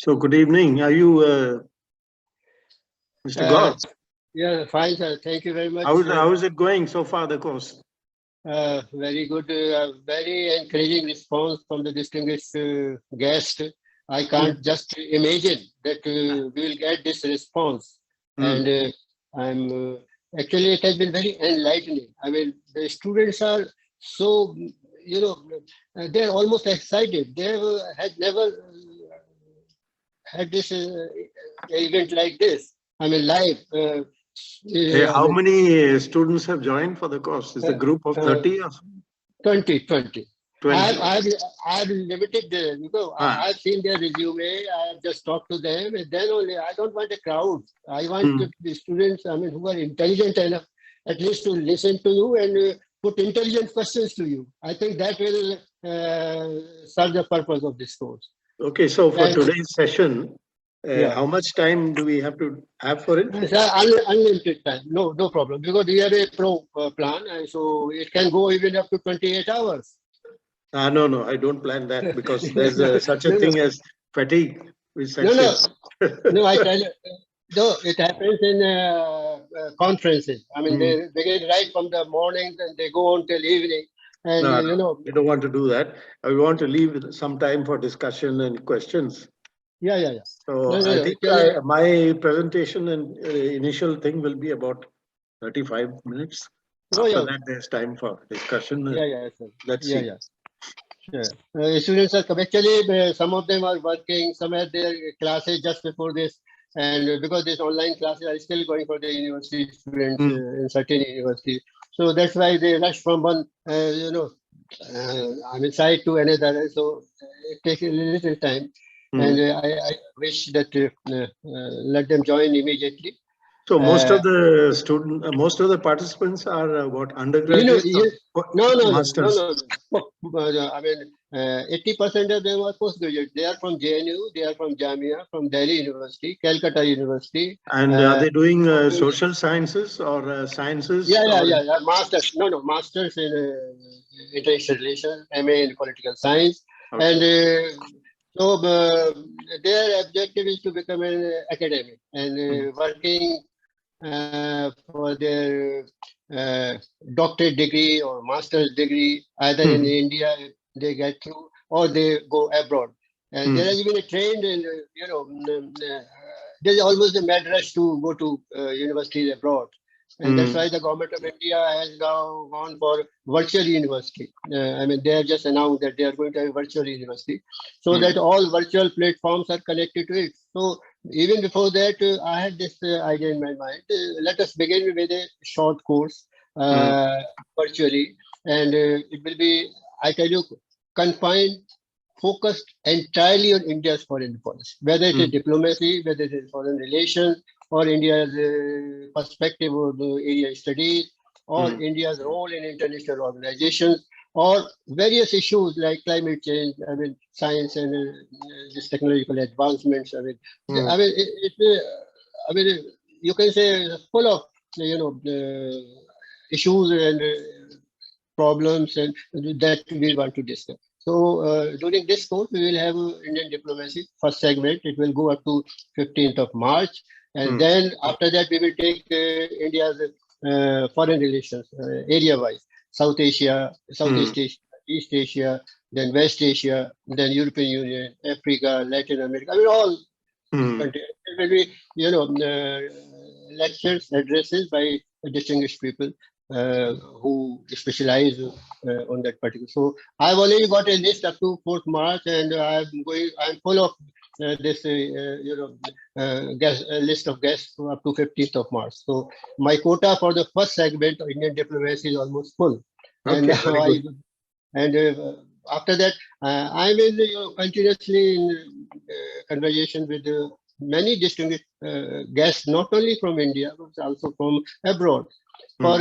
So good evening. Are you Mr. Goss? Yeah, fine, sir. Thank you very much. How is it going so far, the course? Very good, very encouraging response from the distinguished guest. I can't just imagine that we will get this response. And I'm actually, it has been very enlightening. I mean, the students are so, they're almost excited. They had never had this event like this. I mean, live. How many students have joined for the course? Is the group of 30 or 20? 20? I've limited because I've seen their resume. I've just talked to them, and then only I don't want a crowd. I want the students, I mean, who are intelligent enough at least to listen to you and put intelligent questions to you. I think that will serve the purpose of this course. Okay, so for today's session, how much time do we have to have for it? Unlimited time. No problem. Because we have a pro plan, and so it can go even up to 28 hours. No, I don't plan that because there's such a thing as fatigue. No, I tell you. No, it happens in conferences. I mean, they begin right from the morning and they go on till evening. And we don't want to do that. We want to leave some time for discussion and questions. Yeah. So I think my presentation and initial thing will be about 35 minutes. After that, there's time for discussion. Let's see. Sure. Students are actually, some of them are working, some had their classes just before this. And because these online classes are still going for the university students in certain universities. So that's why they rush from one, side to another. So it takes a little time. And I wish that let them join immediately. So most of the participants are what, undergraduates? No. I mean, 80% of them are postgraduates. They are from JNU, they are from Jamia, from Delhi University, Calcutta University. And are they doing social sciences or sciences? Yeah. Masters. No. Masters in international relations, MA in political science. Okay. And so their objective is to become an academic and working for their doctorate degree or master's degree, either in India they get through or they go abroad. And there has been a trend in, there's almost a mad rush to go to universities abroad. And that's why the government of India has now gone for virtual university. I mean, they have just announced that they are going to have a virtual university so that all virtual platforms are connected to it. So even before that, I had this idea in my mind. Let us begin with a short course virtually. And it will be, I tell you, confined, focused entirely on India's foreign policy, whether it is diplomacy, whether it is foreign relations, or India's perspective of the area studies, or India's role in international organizations, or various issues like climate change, I mean, science and this technological advancements. I mean, you can say full of, issues and problems and that we want to discuss. So during this course, we will have Indian diplomacy, first segment. It will go up to 15th of March. And then after that, we will take India's foreign relations area-wise, South Asia, Southeast Asia, East Asia, then West Asia, then European Union, Africa, Latin America. I mean, all countries. There will be, lectures, addresses by distinguished people who specialize on that particular. So I've already got a list up to 4th March, and I'm full of this list of guests up to 15th of March. So my quota for the first segment of Indian diplomacy is almost full. Okay, after that, I'm in continuously in conversation with many distinguished guests, not only from India but also from abroad. For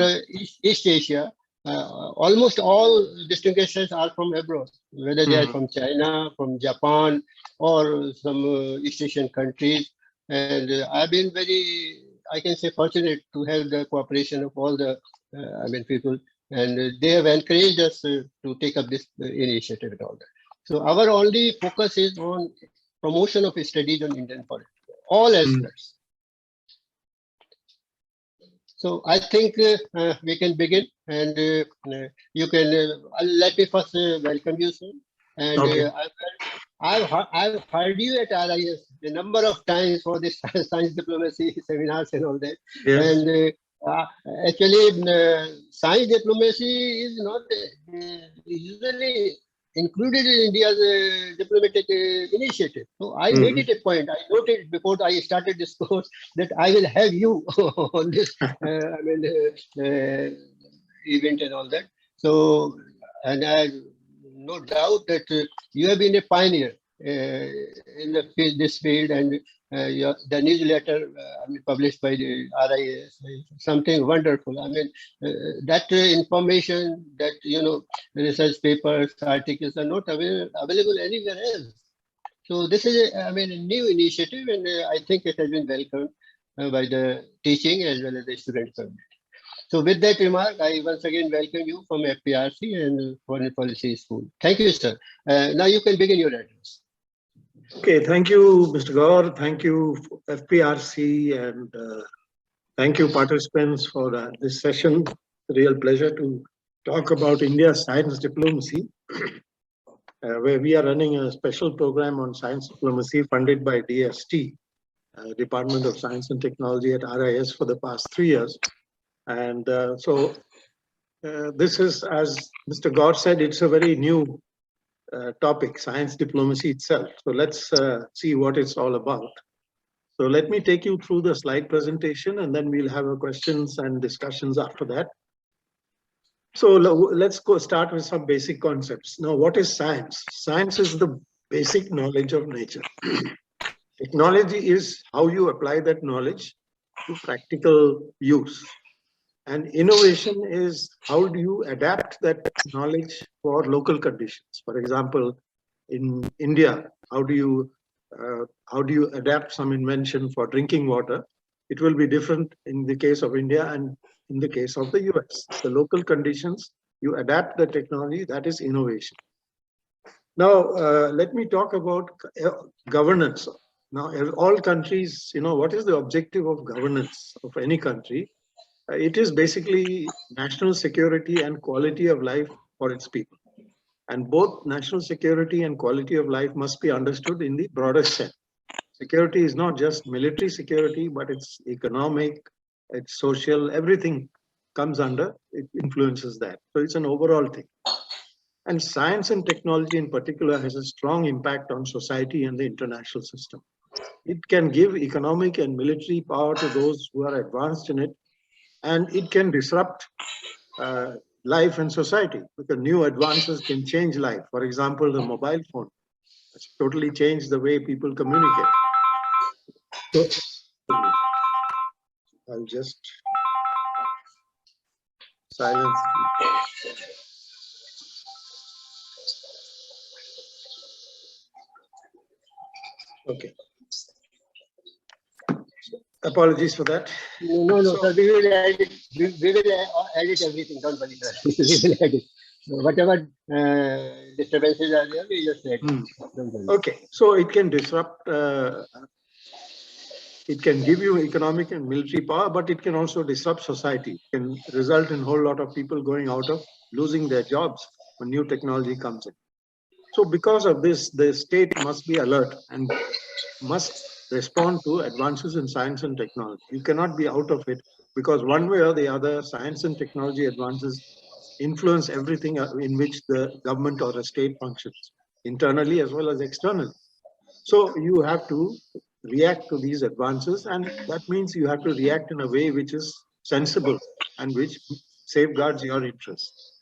East Asia, almost all distinctions are from abroad, whether they are from China, from Japan, or some East Asian countries. And I've been very, I can say, fortunate to have the cooperation of all the people. And they have encouraged us to take up this initiative and all that. So our only focus is on promotion of studies on Indian politics, all aspects. So I think we can begin, and you can let me first welcome you, sir. And Okay. I've heard you at RIS a number of times for this science diplomacy seminars and all that. Yes. And actually, science diplomacy is not usually included in India's diplomatic initiative. So I made it a point. I noted before I started this course that I will have you on this event and all that. So, and I no doubt that you have been a pioneer in this field, and the newsletter published by the RIS, something wonderful. I mean, that information, that research papers, articles are not available anywhere else. So this is a new initiative, and I think it has been welcomed by the teaching as well as the student community. So with that remark, I once again welcome you from FPRC and Foreign Policy School. Thank you, sir. Now you can begin your address. Okay, thank you, Mr. Gaur. Thank you, FPRC, and thank you, participants, for this session. Real pleasure to talk about India's science diplomacy, where we are running a special program on science diplomacy funded by DST, Department of Science and Technology at RIS, for the past 3 years. And this is, as Mr. Gaur said, it's a very new topic, science diplomacy itself. So let's see what it's all about. So let me take you through the slide presentation, and then we'll have questions and discussions after that. So let's start with some basic concepts. Now, what is science? Science is the basic knowledge of nature. Technology is how you apply that knowledge to practical use. And innovation is how do you adapt that knowledge for local conditions. For example, in India, how do you adapt some invention for drinking water? It will be different in the case of India and in the case of the US. The local conditions, you adapt the technology, that is innovation. Now, let me talk about governance. Now, all countries, what is the objective of governance of any country? It is basically national security and quality of life for its people. And both national security and quality of life must be understood in the broader sense. Security is not just military security, but it's economic, it's social, everything comes under, it influences that. So it's an overall thing. And science and technology in particular has a strong impact on society and the international system. It can give economic and military power to those who are advanced in it, and it can disrupt life and society, because new advances can change life. For example, the mobile phone has totally changed the way people communicate. So, I'll just silence. Okay. Apologies for that. No, sir. We will edit. We will edit everything. Don't worry, sir. We will edit. Whatever disturbances are there, we just edit. Okay. So it can disrupt. It can give you economic and military power, but it can also disrupt society. It can result in a whole lot of people going out of losing their jobs when new technology comes in. So because of this, the state must be alert and must respond to advances in science and technology. You cannot be out of it, because one way or the other, science and technology advances influence everything in which the government or a state functions, internally as well as externally. So you have to react to these advances, and that means you have to react in a way which is sensible and which safeguards your interests.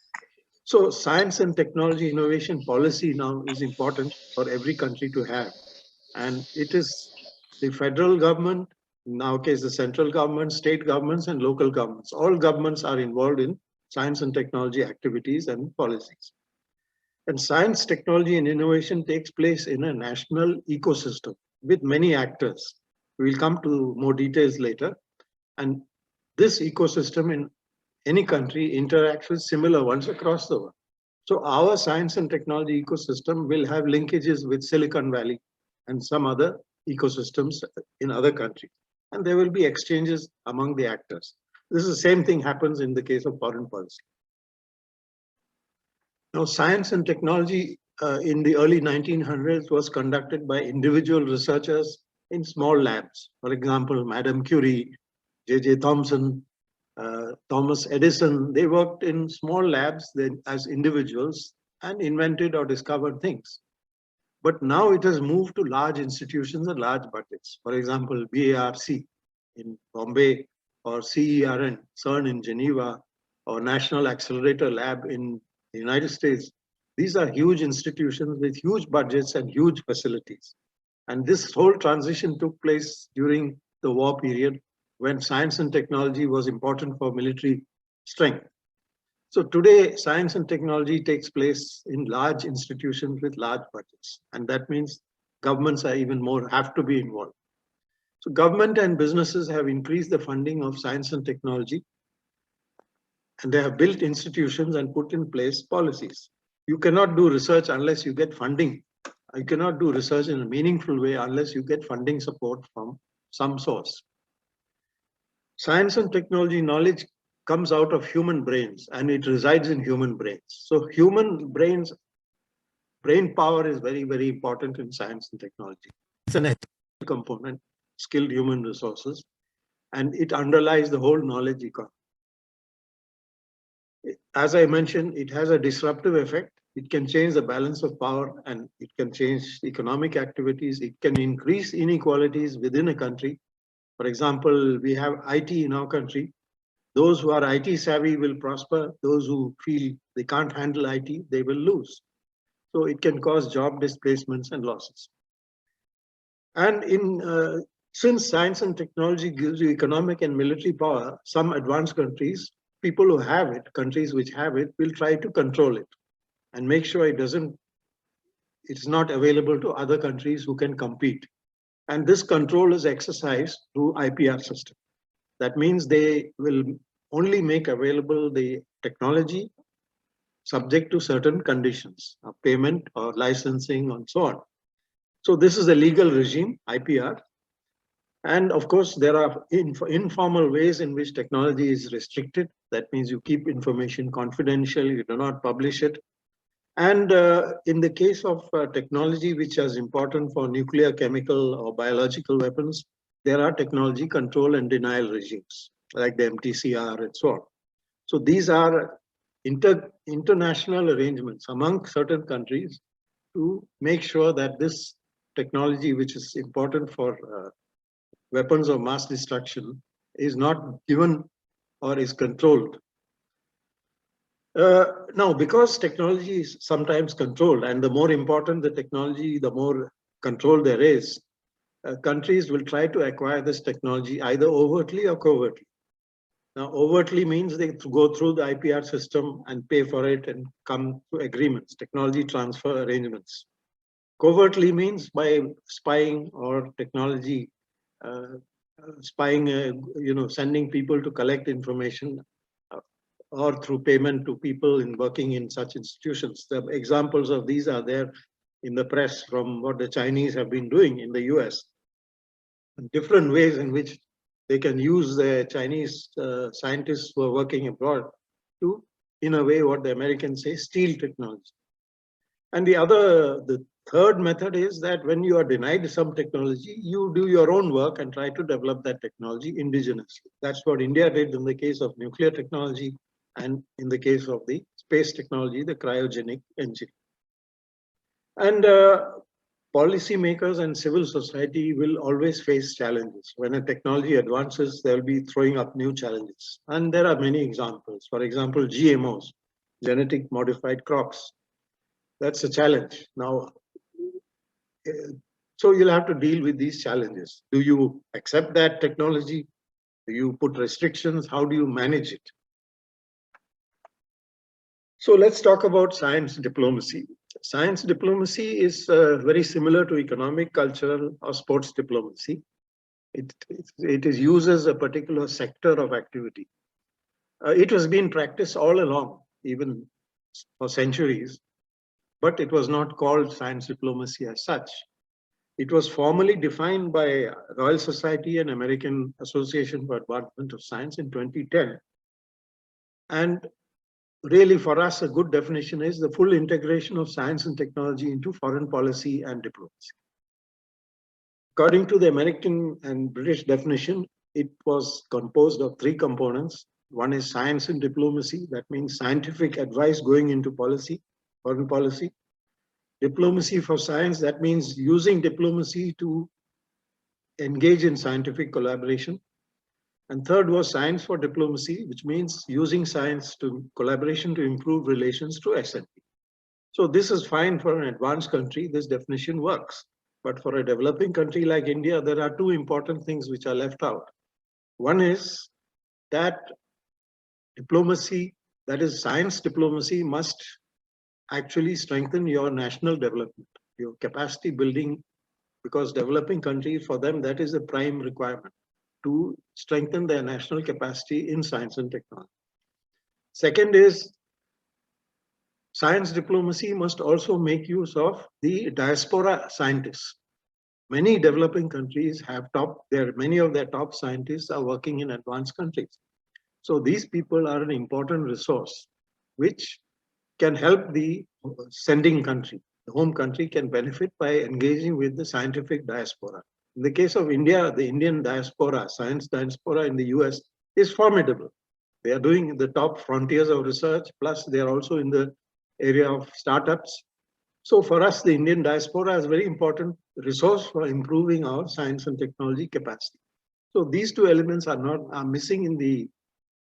So science and technology innovation policy now is important for every country to have. And it is the federal government, in our case, the central government, state governments, and local governments. All governments are involved in science and technology activities and policies. And science, technology, and innovation takes place in a national ecosystem with many actors. We will come to more details later. And this ecosystem in any country interacts with similar ones across the world. So our science and technology ecosystem will have linkages with Silicon Valley, and some other ecosystems in other countries. And there will be exchanges among the actors. This is the same thing happens in the case of foreign policy. Now, science and technology in the early 1900s was conducted by individual researchers in small labs. For example, Madame Curie, J.J. Thomson, Thomas Edison, they worked in small labs as individuals and invented or discovered things. But now it has moved to large institutions and large budgets. For example, BARC in Bombay, or CERN, CERN in Geneva, or National Accelerator Lab in the United States. These are huge institutions with huge budgets and huge facilities. And this whole transition took place during the war period when science and technology was important for military strength. So today, science and technology takes place in large institutions with large budgets. And that means governments are even more, have to be involved. So government and businesses have increased the funding of science and technology, and they have built institutions and put in place policies. You cannot do research unless you get funding. You cannot do research in a meaningful way unless you get funding support from some source. Science and technology knowledge comes out of human brains and it resides in human brains. So human brains, brain power is very, very important in science and technology. It's an ethical component, skilled human resources, and it underlies the whole knowledge economy. As I mentioned, it has a disruptive effect. It can change the balance of power and it can change economic activities. It can increase inequalities within a country. For example, we have IT in our country. Those who are IT savvy will prosper. Those who feel they can't handle IT, they will lose. So it can cause job displacements and losses. And since science and technology gives you economic and military power, some advanced countries, people who have it, countries which have it, will try to control it and make sure it's not available to other countries who can compete. And this control is exercised through IPR system. That means they will only make available the technology subject to certain conditions of payment or licensing and so on. So this is a legal regime, IPR. And of course, there are informal ways in which technology is restricted. That means you keep information confidential, you do not publish it. And in the case of technology, which is important for nuclear, chemical, or biological weapons, there are technology control and denial regimes, like the MTCR and so on. So these are international arrangements among certain countries to make sure that this technology, which is important for weapons of mass destruction, is not given or is controlled. Now, because technology is sometimes controlled, and the more important the technology, the more control there is, countries will try to acquire this technology either overtly or covertly. Now, overtly means they go through the IPR system and pay for it and come to agreements, technology transfer arrangements. Covertly means by spying or technology spying, sending people to collect information or through payment to people working in such institutions. The examples of these are there in the press from what the Chinese have been doing in the US. Different ways in which they can use the Chinese scientists who are working abroad to, in a way, what the Americans say, steal technology. And the third method is that when you are denied some technology, you do your own work and try to develop that technology indigenously. That's what India did in the case of nuclear technology and in the case of the space technology, the cryogenic engine. And policymakers and civil society will always face challenges. When a technology advances, they'll be throwing up new challenges. And there are many examples. For example, GMOs, genetic modified crops. That's a challenge. Now, so you'll have to deal with these challenges. Do you accept that technology? Do you put restrictions? How do you manage it? So let's talk about science diplomacy. Science diplomacy is very similar to economic, cultural, or sports diplomacy. It uses a particular sector of activity. It has been practiced all along, even for centuries, but it was not called science diplomacy as such. It was formally defined by Royal Society and American Association for Advancement of Science in 2010. And really, for us, a good definition is the full integration of science and technology into foreign policy and diplomacy. According to the American and British definition, it was composed of three components. One is science and diplomacy. That means scientific advice going into policy, foreign policy. Diplomacy for science. That means using diplomacy to engage in scientific collaboration. And third was science for diplomacy, which means using science to collaboration to improve relations through S&P. So this is fine for an advanced country. This definition works. But for a developing country like India, there are two important things which are left out. One is that diplomacy, that is science diplomacy, must actually strengthen your national development, your capacity building, because developing countries, for them, that is a prime requirement to strengthen their national capacity in science and technology. Second is science diplomacy must also make use of the diaspora scientists. Many developing countries have many of their top scientists are working in advanced countries. So these people are an important resource which can help the sending country. The home country can benefit by engaging with the scientific diaspora. In the case of India, the Indian diaspora, science diaspora in the US is formidable. They are doing the top frontiers of research, plus they are also in the area of startups. So for us, the Indian diaspora is a very important resource for improving our science and technology capacity. So these two elements are missing in the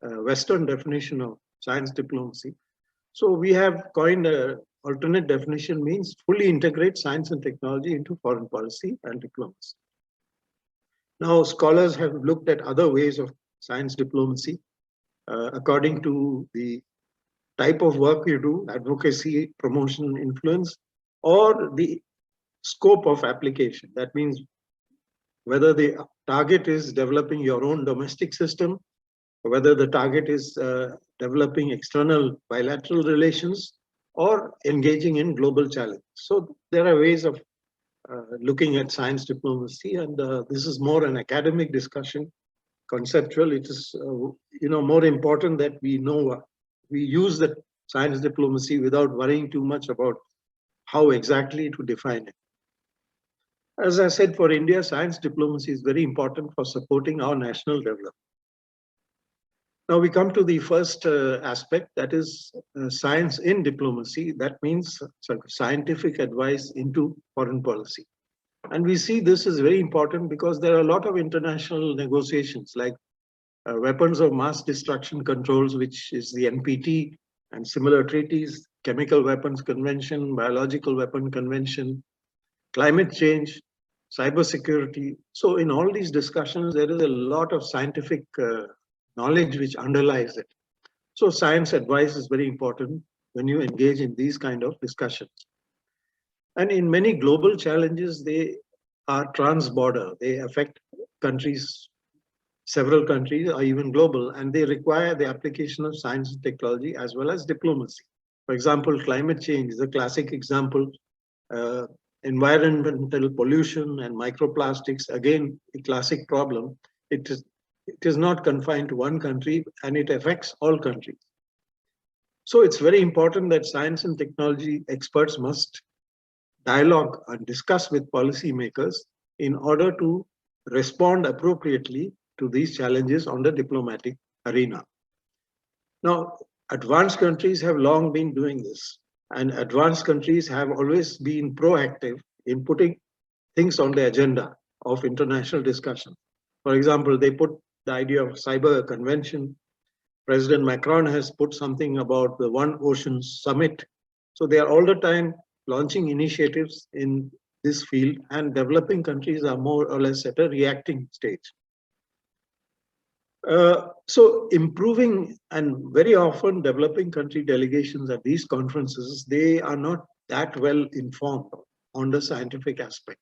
Western definition of science diplomacy. So we have coined an alternate definition, means fully integrate science and technology into foreign policy and diplomacy. Now, scholars have looked at other ways of science diplomacy according to the type of work you do, advocacy, promotion, influence, or the scope of application. That means whether the target is developing your own domestic system, or whether the target is developing external bilateral relations, or engaging in global challenges. So there are ways of looking at science diplomacy, and this is more an academic discussion, conceptual. It is more important that we know we use the science diplomacy without worrying too much about how exactly to define it. As I said, for India, science diplomacy is very important for supporting our national development. Now we come to the first aspect, that is science in diplomacy. That means scientific advice into foreign policy. And we see this is very important because there are a lot of international negotiations like weapons of mass destruction controls, which is the NPT, and similar treaties, Chemical Weapons Convention, Biological Weapon Convention, climate change, cybersecurity. So in all these discussions, there is a lot of scientific knowledge which underlies it. So science advice is very important when you engage in these kind of discussions. And in many global challenges, they are trans-border. They affect countries, several countries, or even global, and they require the application of science and technology as well as diplomacy. For example, climate change is a classic example. Environmental pollution and microplastics, again, a classic problem. It is not confined to one country, and it affects all countries. So it's very important that science and technology experts must dialogue and discuss with policymakers in order to respond appropriately to these challenges on the diplomatic arena. Now, advanced countries have long been doing this, and advanced countries have always been proactive in putting things on the agenda of international discussion. For example, they put the idea of cyber convention. President Macron has put something about the One Ocean Summit. So they are all the time launching initiatives in this field, and developing countries are more or less at a reacting stage. So improving, and very often developing country delegations at these conferences, they are not that well informed on the scientific aspect.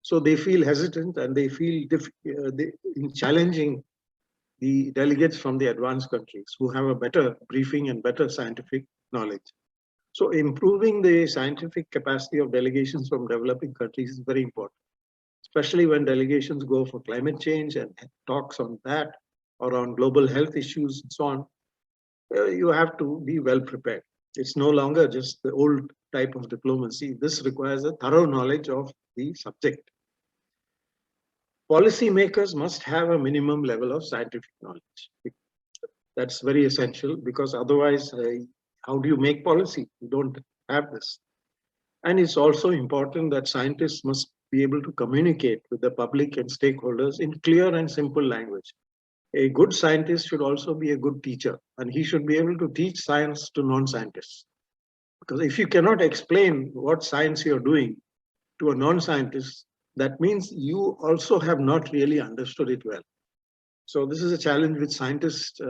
So they feel hesitant, and they feel in challenging the delegates from the advanced countries who have a better briefing and better scientific knowledge. So improving the scientific capacity of delegations from developing countries is very important. especially when delegations go for climate change and talks on that or on global health issues and so on. You have to be well prepared. It's no longer just the old type of diplomacy. This requires a thorough knowledge of the subject. Policymakers must have a minimum level of scientific knowledge. That's very essential, because otherwise, how do you make policy? You don't have this. And it's also important that scientists must be able to communicate with the public and stakeholders in clear and simple language. A good scientist should also be a good teacher, and he should be able to teach science to non-scientists. Because if you cannot explain what science you're doing to a non-scientist, that means you also have not really understood it well. So this is a challenge with scientists.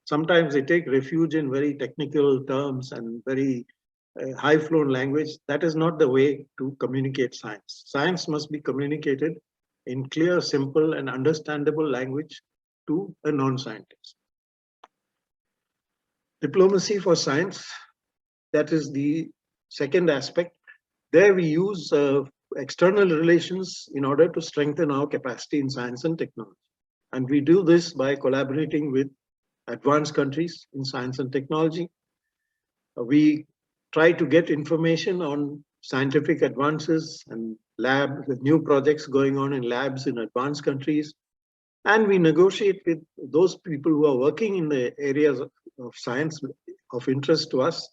Sometimes they take refuge in very technical terms and very high-flown language. That is not the way to communicate science. Science must be communicated in clear, simple, and understandable language to a non-scientist. Diplomacy for science, that is the second aspect. There we use external relations in order to strengthen our capacity in science and technology. And we do this by collaborating with advanced countries in science and technology. We try to get information on scientific advances and with new projects going on in labs in advanced countries. And we negotiate with those people who are working in the areas of science of interest to us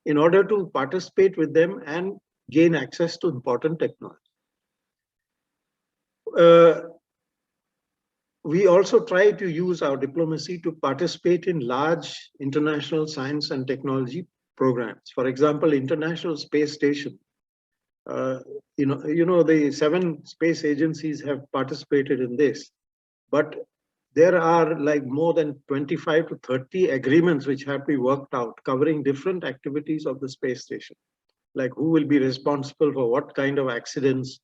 in order to participate with them and gain access to important technology. We also try to use our diplomacy to participate in large international science and technology programs. For example, International Space Station. The 7 space agencies have participated in this, but there are like more than 25 to 30 agreements which have to be worked out, covering different activities of the space station, like who will be responsible for what kind of accidents,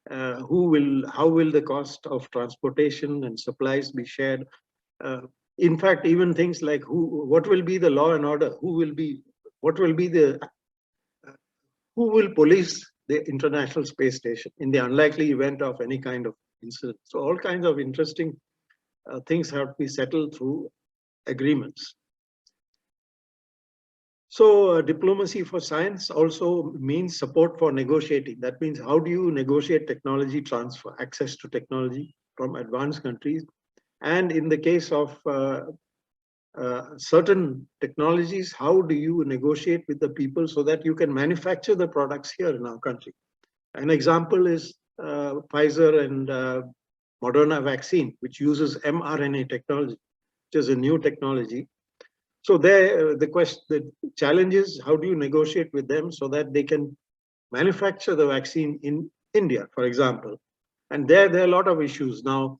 how will the cost of transportation and supplies be shared. In fact, even things like what will be the law and order, who will police the International Space Station in the unlikely event of any kind of incident. So all kinds of interesting things have to be settled through agreements. So diplomacy for science also means support for negotiating. That means how do you negotiate technology transfer, access to technology from advanced countries? And in the case of certain technologies, how do you negotiate with the people so that you can manufacture the products here in our country? An example is Pfizer and Moderna vaccine, which uses mRNA technology, which is a new technology. So there, the challenge is how do you negotiate with them so that they can manufacture the vaccine in India, for example. And there are a lot of issues now.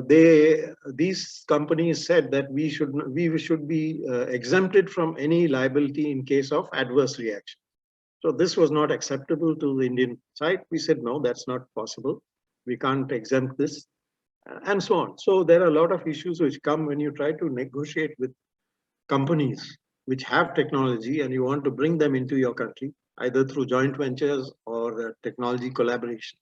These companies said that we should be exempted from any liability in case of adverse reaction. So this was not acceptable to the Indian side. We said, no, that's not possible. We can't exempt this, and so on. So there are a lot of issues which come when you try to negotiate with companies which have technology and you want to bring them into your country, either through joint ventures or technology collaboration.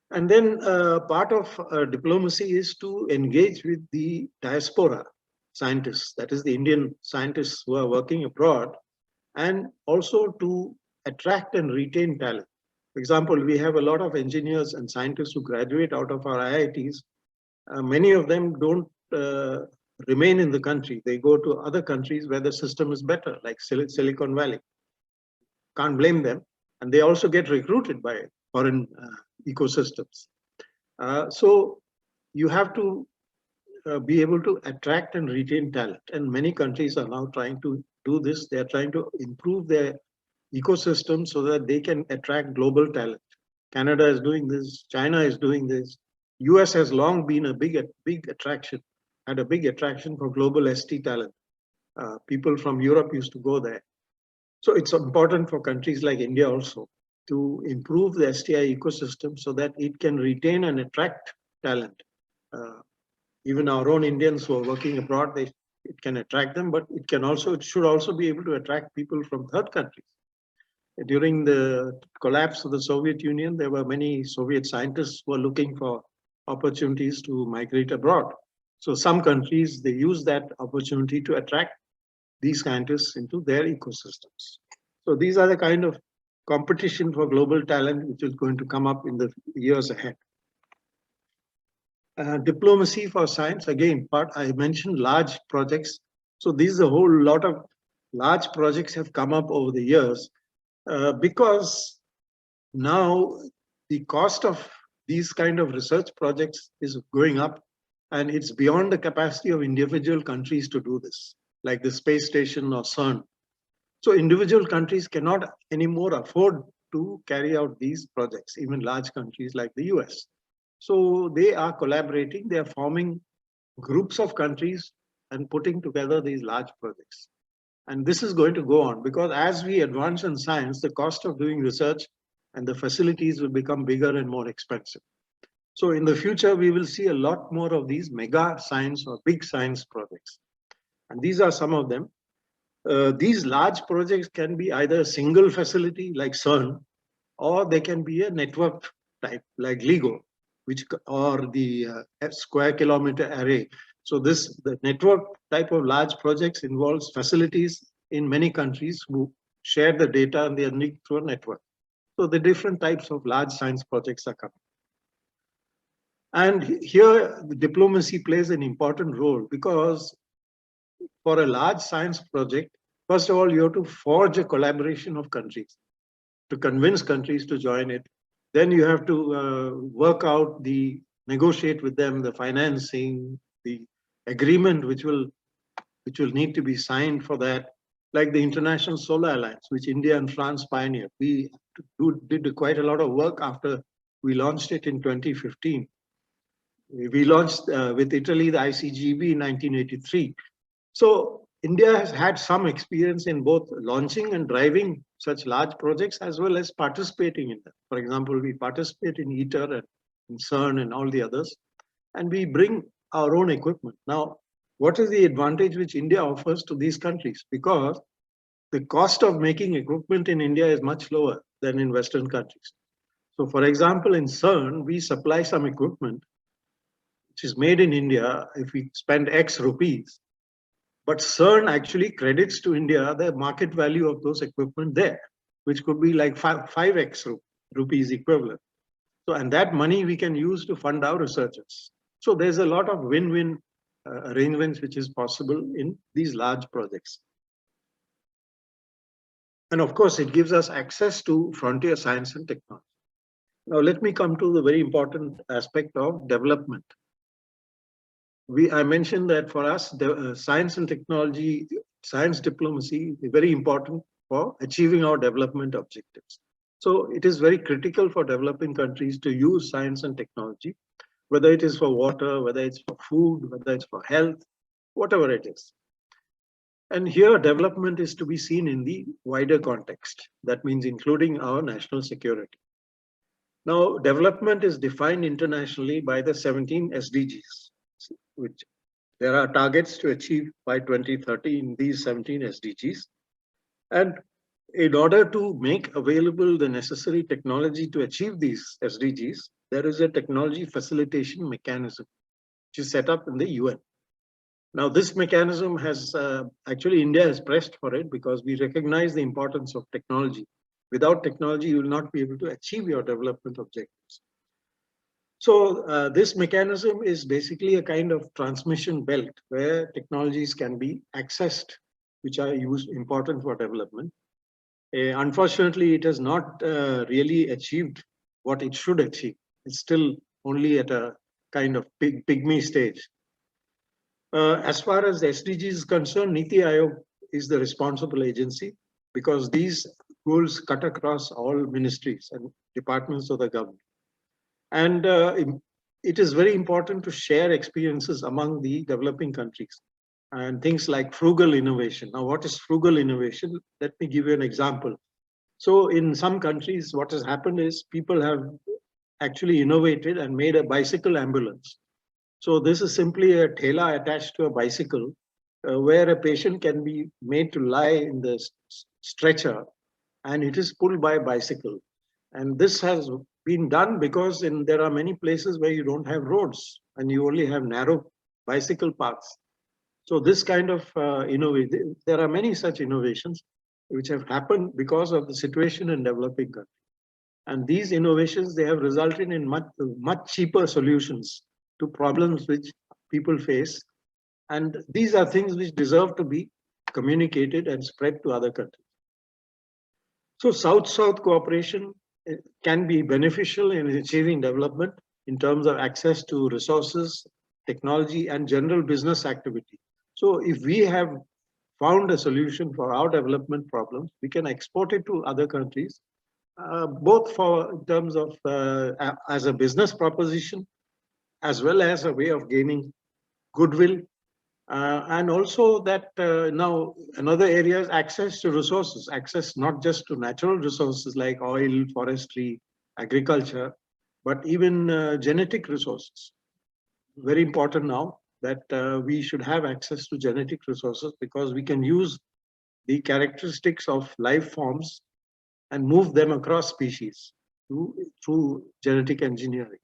And then part of diplomacy is to engage with the diaspora scientists, that is the Indian scientists who are working abroad, and also to attract and retain talent. For example, we have a lot of engineers and scientists who graduate out of our IITs. Many of them don't remain in the country. They go to other countries where the system is better, like Silicon Valley. Can't blame them. And they also get recruited by foreign ecosystems. So you have to be able to attract and retain talent. And many countries are now trying to do this. They're trying to improve their ecosystem so that they can attract global talent. Canada is doing this. China is doing this. US has long been a big attraction, had a big attraction for global ST talent. People from Europe used to go there. So it's important for countries like India also to improve the STI ecosystem so that it can retain and attract talent. Even our own Indians who are working abroad, it can attract them, but it should also be able to attract people from third countries. During the collapse of the Soviet Union, there were many Soviet scientists who were looking for opportunities to migrate abroad. So some countries, they use that opportunity to attract these scientists into their ecosystems. So these are the kind of competition for global talent which is going to come up in the years ahead. Diplomacy for science, again, part I mentioned large projects. So these a whole lot of large projects have come up over the years because now the cost of these kind of research projects is going up, and it's beyond the capacity of individual countries to do this, like the space station or CERN. So individual countries cannot anymore afford to carry out these projects, even large countries like the US. So they are collaborating, they are forming groups of countries and putting together these large projects. And this is going to go on because as we advance in science, the cost of doing research and the facilities will become bigger and more expensive. So in the future, we will see a lot more of these mega science or big science projects. And these are some of them. These large projects can be either a single facility like CERN, or they can be a network type like LIGO, or the square kilometer array. So the network type of large projects involves facilities in many countries who share the data and they are linked through a network. So the different types of large science projects are coming. And here the diplomacy plays an important role because for a large science project, first of all, you have to forge a collaboration of countries to convince countries to join it. Then you have to work out negotiate with them the financing, the agreement which will need to be signed for that, like the International Solar Alliance, which India and France pioneered. We did quite a lot of work after we launched it in 2015. We launched with Italy the ICGB in 1983. So India has had some experience in both launching and driving such large projects as well as participating in them. For example, we participate in ITER and in CERN and all the others, and we bring our own equipment. Now, what is the advantage which India offers to these countries? Because the cost of making equipment in India is much lower than in Western countries. So for example, in CERN, we supply some equipment which is made in India if we spend X rupees. But CERN actually credits to India the market value of those equipment there, which could be like 5x rupees equivalent. So, and that money we can use to fund our researchers. So there's a lot of win-win arrangements which is possible in these large projects. And of course, it gives us access to frontier science and technology. Now, let me come to the very important aspect of development. I mentioned that for us, the science and technology, science diplomacy is very important for achieving our development objectives. So it is very critical for developing countries to use science and technology, whether it is for water, whether it's for food, whether it's for health, whatever it is. And here development is to be seen in the wider context. That means including our national security. Now, development is defined internationally by the 17 SDGs, which there are targets to achieve by 2030 in these 17 SDGs. And in order to make available the necessary technology to achieve these SDGs, there is a technology facilitation mechanism which is set up in the UN. Now, this mechanism has actually India has pressed for it because we recognize the importance of technology. Without technology, you will not be able to achieve your development objectives. So this mechanism is basically a kind of transmission belt where technologies can be accessed, which are important for development. Unfortunately, it has not really achieved what it should achieve. It's still only at a kind of pygmy stage. As far as the SDGs is concerned, Niti Aayog is the responsible agency because these goals cut across all ministries and departments of the government. And it is very important to share experiences among the developing countries and things like frugal innovation. Now, what is frugal innovation? Let me give you an example. So in some countries, what has happened is people have actually innovated and made a bicycle ambulance. So this is simply a thela attached to a bicycle where a patient can be made to lie in the stretcher and it is pulled by bicycle. And this has been done because there are many places where you don't have roads and you only have narrow bicycle paths. So this kind of innovation, there are many such innovations which have happened because of the situation in developing countries. And these innovations, they have resulted in much cheaper solutions to problems which people face. And these are things which deserve to be communicated and spread to other countries. So South-South cooperation can be beneficial in achieving development in terms of access to resources, technology, and general business activity. So if we have found a solution for our development problems, we can export it to other countries, both in terms of as a business proposition, as well as a way of gaining goodwill. And also that now another area is access to resources, access not just to natural resources like oil, forestry, agriculture, but even genetic resources. Very important now that we should have access to genetic resources, because we can use the characteristics of life forms and move them across species through genetic engineering.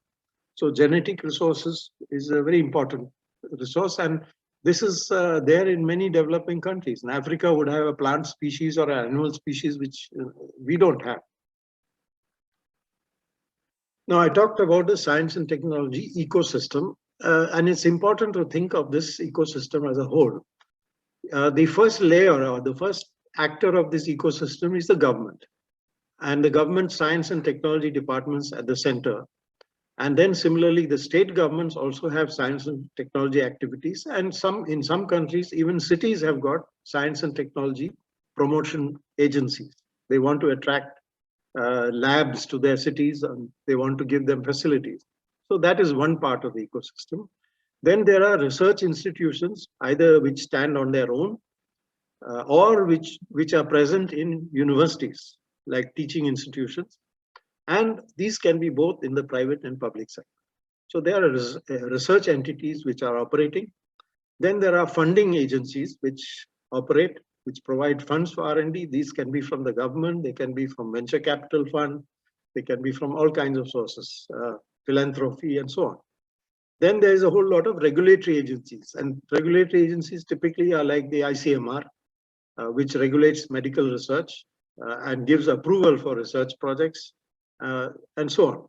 So genetic resources is a very important resource, and this is there in many developing countries. In Africa would have a plant species or an animal species which we don't have. Now, I talked about the science and technology ecosystem, and it's important to think of this ecosystem as a whole. The first layer or the first actor of this ecosystem is the government, and the government science and technology departments at the center. And then similarly, the state governments also have science and technology activities, and in some countries, even cities have got science and technology promotion agencies. They want to attract labs to their cities, and they want to give them facilities. So that is one part of the ecosystem. Then there are research institutions, either which stand on their own or which are present in universities, like teaching institutions. And these can be both in the private and public sector. So there are research entities which are operating. Then there are funding agencies which operate, which provide funds for R&D. These can be from the government, they can be from venture capital fund, they can be from all kinds of sources, philanthropy and so on. Then there is a whole lot of regulatory agencies, and regulatory agencies typically are like the ICMR, which regulates medical research and gives approval for research projects, and so on.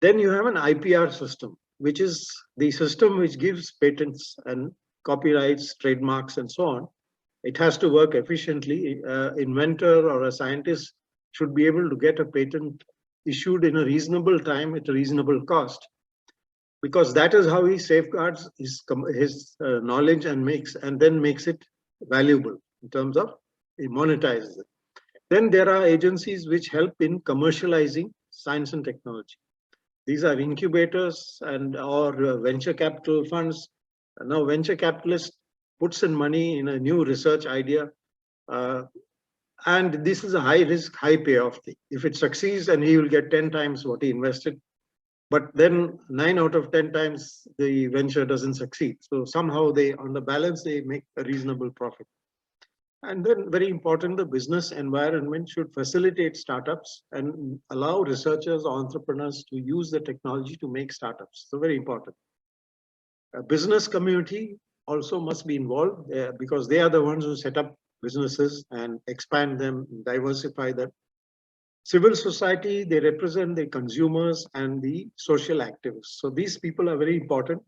Then you have an IPR system, which is the system which gives patents and copyrights, trademarks, and so on. It has to work efficiently. Inventor or a scientist should be able to get a patent issued in a reasonable time at a reasonable cost, because that is how he safeguards his knowledge and then makes it valuable in terms of he monetizes it. Then there are agencies which help in commercializing science and technology. These are incubators or venture capital funds. Now, venture capitalist puts in money in a new research idea, and this is a high risk, high payoff thing. If it succeeds, then he will get 10 times what he invested. But then 9 out of 10 times the venture doesn't succeed. So somehow on the balance, they make a reasonable profit. And then very important, the business environment should facilitate startups and allow researchers or entrepreneurs to use the technology to make startups. So very important. A business community also must be involved because they are the ones who set up businesses and expand them, diversify them. Civil society, they represent the consumers and the social activists. So these people are very important.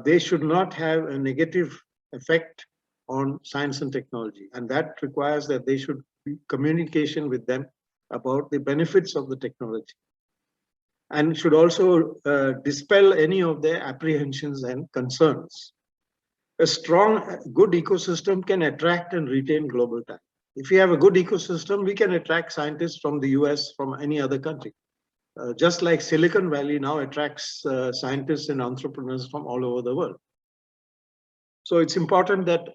They should not have a negative effect on science and technology, and that requires that they should be communication with them about the benefits of the technology, and should also dispel any of their apprehensions and concerns. A strong, good ecosystem can attract and retain global talent. If we have a good ecosystem, we can attract scientists from the US, from any other country. Just like Silicon Valley now attracts scientists and entrepreneurs from all over the world. So it's important that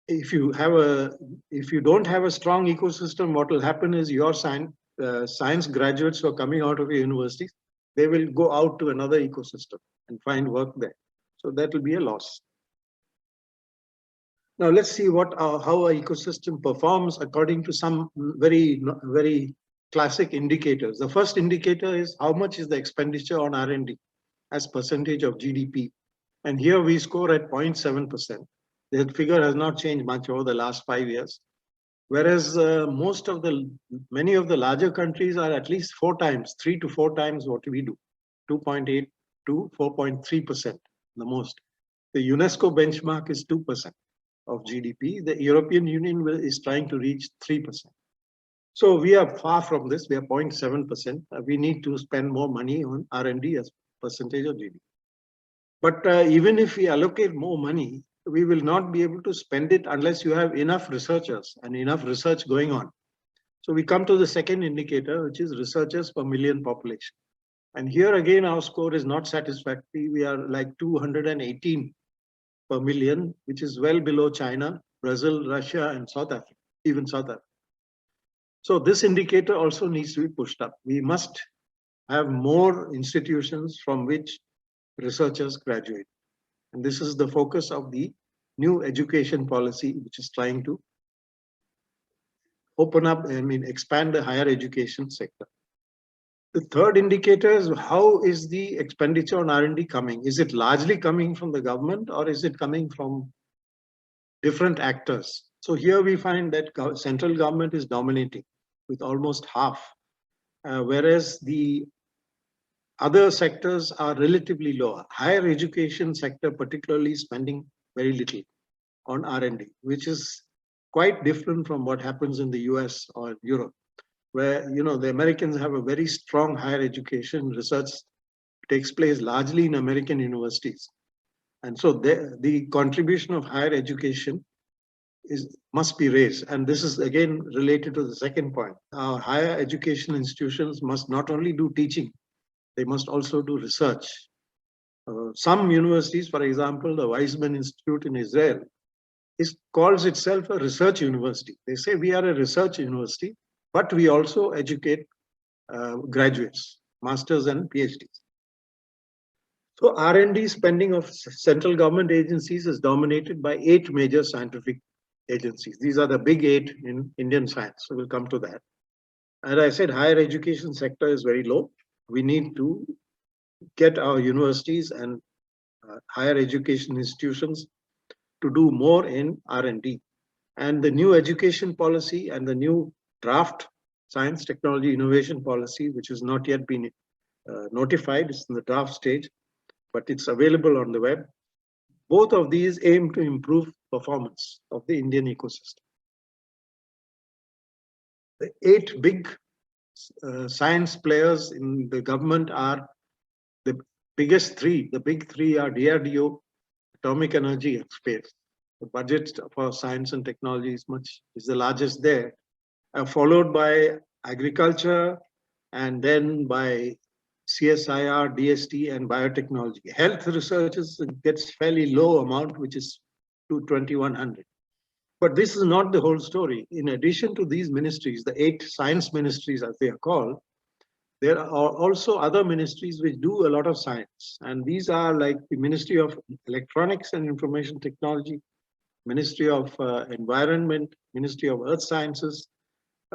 if you don't have a strong ecosystem, what will happen is your science graduates who are coming out of your universities, they will go out to another ecosystem and find work there. So that will be a loss. Now let's see how our ecosystem performs according to some very classic indicators. The first indicator is how much is the expenditure on R&D as percentage of GDP. And here we score at 0.7%. The figure has not changed much over the last 5 years. Whereas many of the larger countries are at least 3 to 4 times what we do, 2.8 to 4.3%, the most. The UNESCO benchmark is 2% of GDP. The European Union is trying to reach 3%. So we are far from this. We are 0.7%. We need to spend more money on R&D as percentage of GDP. But even if we allocate more money, we will not be able to spend it unless you have enough researchers and enough research going on. So we come to the second indicator, which is researchers per million population. And here again, our score is not satisfactory. We are like 218 per million, which is well below China, Brazil, Russia, and South Africa, even South Africa. So this indicator also needs to be pushed up. We must have more institutions from which researchers graduate. And this is the focus of the new education policy, which is trying to expand the higher education sector. The third indicator is how is the expenditure on R&D coming? Is it largely coming from the government or is it coming from different actors? So here we find that central government is dominating with almost half, whereas the other sectors are relatively lower. Higher education sector particularly spending very little on R&D, which is quite different from what happens in the US or Europe, where the Americans have a very strong higher education. Research takes place largely in American universities. And so the contribution of higher education must be raised. And this is again related to the second point. Our higher education institutions must not only do teaching, they must also do research. Some universities, for example, the Weizmann Institute in Israel, calls itself a research university. They say we are a research university, but we also educate graduates, masters and PhDs. So R&D spending of central government agencies is dominated by 8 major scientific agencies. These are the big 8 in Indian science. So we'll come to that. As I said, higher education sector is very low. We need to get our universities and higher education institutions to do more in R&D. And the new education policy and the new draft science, technology, innovation policy, which has not yet been notified, it's in the draft stage, but it's available on the web. Both of these aim to improve performance of the Indian ecosystem. The 8 big science players in the government are the biggest 3. The big 3 are DRDO, Atomic Energy and Space. The budget for science and technology is the largest there, followed by agriculture and then by CSIR, DST and biotechnology. Health researches gets fairly low amount, which is to 2100. But this is not the whole story. In addition to these ministries, the 8 science ministries as they are called, there are also other ministries which do a lot of science. And these are like the Ministry of Electronics and Information Technology, Ministry of Environment, Ministry of Earth Sciences,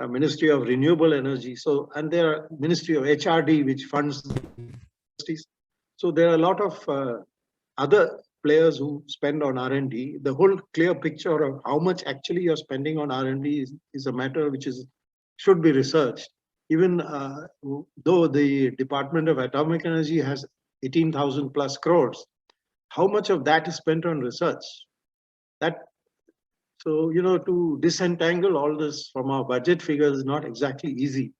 Ministry of Renewable Energy. So, and there are Ministry of HRD, which funds the universities. So there are a lot of other players who spend on R&D. The whole clear picture of how much actually you're spending on R&D is a matter which should be researched. Even though the Department of Atomic Energy has 18,000 plus crores, how much of that is spent on research? So, to disentangle all this from our budget figures is not exactly easy.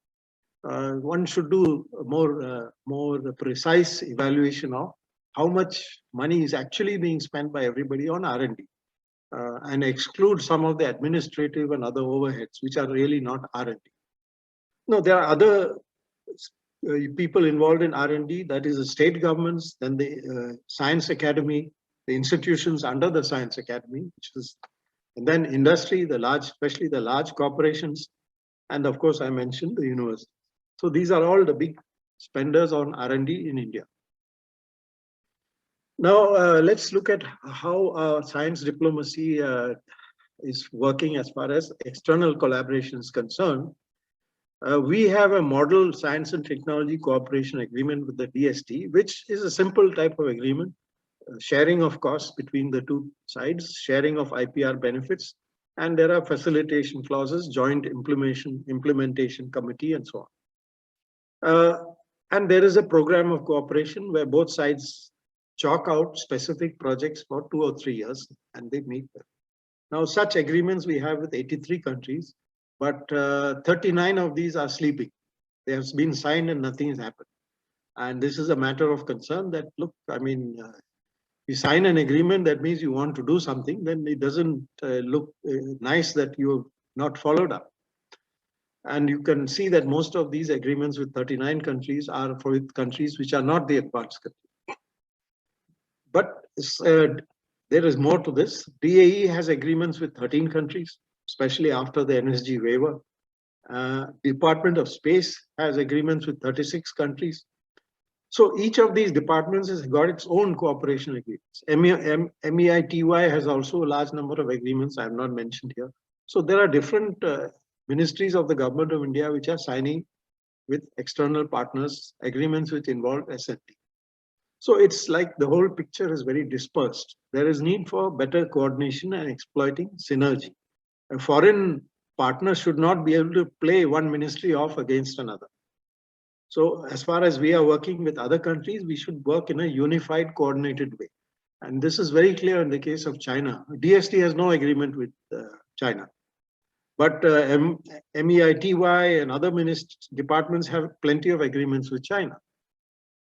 One should do more precise evaluation of how much money is actually being spent by everybody on R&D, and exclude some of the administrative and other overheads, which are really not R&D. No, there are other people involved in R&D, that is the state governments, then the science academy, the institutions under the science academy, and then industry, especially the large corporations, and of course I mentioned the university. So these are all the big spenders on R&D in India. Now, let's look at how our science diplomacy is working as far as external collaboration is concerned. We have a model science and technology cooperation agreement with the DST, which is a simple type of agreement, sharing of costs between the two sides, sharing of IPR benefits, and there are facilitation clauses, joint implementation committee, and so on. And there is a program of cooperation where both sides chalk out specific projects for 2 or 3 years, and they meet them. Now, such agreements we have with 83 countries, but 39 of these are sleeping. They have been signed and nothing has happened. And this is a matter of concern that, look, I mean, you sign an agreement, that means you want to do something, then it doesn't look nice that you have not followed up. And you can see that most of these agreements with 39 countries are for countries which are not the advanced countries. But there is more to this. DAE has agreements with 13 countries, especially after the NSG waiver. Department of Space has agreements with 36 countries. So each of these departments has got its own cooperation agreements. MEITY has also a large number of agreements I have not mentioned here. So there are different ministries of the government of India which are signing with external partners agreements which involve S&T. So it's like the whole picture is very dispersed. There is need for better coordination and exploiting synergy. A foreign partner should not be able to play one ministry off against another. So as far as we are working with other countries, we should work in a unified, coordinated way. And this is very clear in the case of China. DST has no agreement with China. But MEITY and other departments have plenty of agreements with China.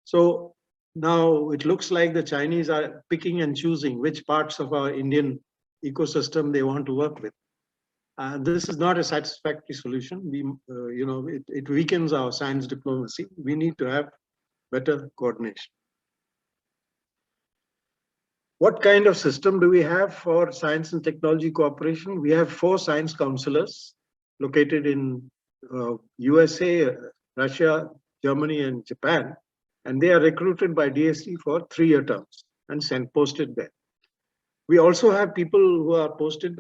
So now it looks like the Chinese are picking and choosing which parts of our Indian ecosystem they want to work with. This is not a satisfactory solution. It weakens our science diplomacy. We need to have better coordination. What kind of system do we have for science and technology cooperation? We have 4 science counselors located in USA, Russia, Germany, and Japan. And they are recruited by DST for 3-year terms and posted there. We also have people who are posted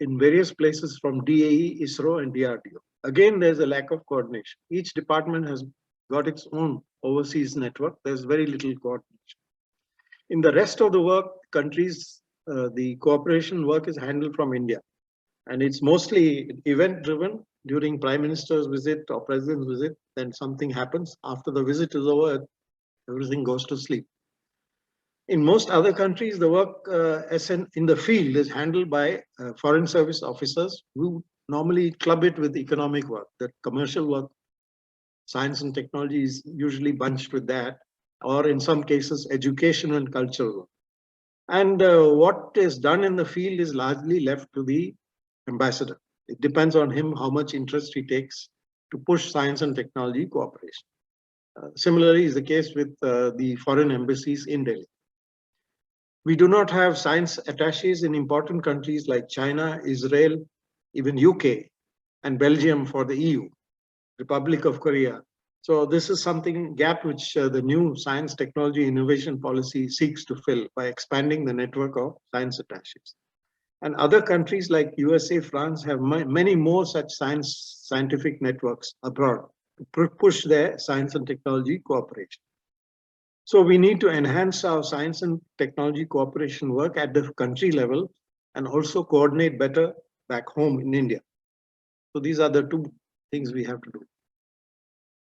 in various places from DAE, ISRO, and DRDO. Again, there's a lack of coordination. Each department has got its own overseas network. There's very little coordination. In the rest of the work countries, the cooperation work is handled from India. And it's mostly event-driven. During Prime Minister's visit or President's visit, then something happens. After the visit is over, everything goes to sleep. In most other countries, the work in the field is handled by foreign service officers who normally club it with economic work. The commercial work, science and technology is usually bunched with that, or in some cases, education and cultural work. And what is done in the field is largely left to the ambassador. It depends on him how much interest he takes to push science and technology cooperation. Similarly is the case with the foreign embassies in Delhi. We do not have science attaches in important countries like China, Israel, even UK, and Belgium for the EU, Republic of Korea. So this is something gap which the new science, technology, innovation policy seeks to fill by expanding the network of science attaches. And other countries like USA, France have many more such scientific networks abroad to push their science and technology cooperation. So we need to enhance our science and technology cooperation work at the country level and also coordinate better back home in India. So these are the 2 things we have to do.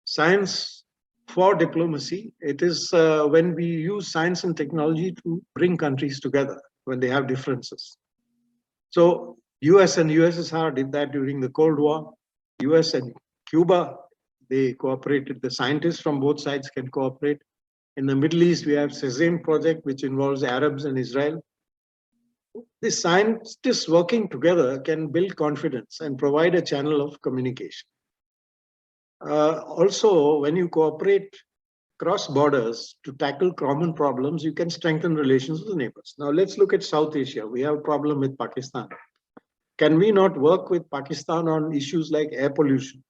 Science for diplomacy, it is when we use science and technology to bring countries together when they have differences. So US and USSR did that during the Cold War. US and Cuba, they cooperated. The scientists from both sides can cooperate. In the Middle East, we have Sezame project, which involves Arabs and Israel. The scientists working together can build confidence and provide a channel of communication. Also, when you cooperate cross borders to tackle common problems, you can strengthen relations with neighbors. Now, let's look at South Asia. We have a problem with Pakistan. Can we not work with Pakistan on issues like air pollution,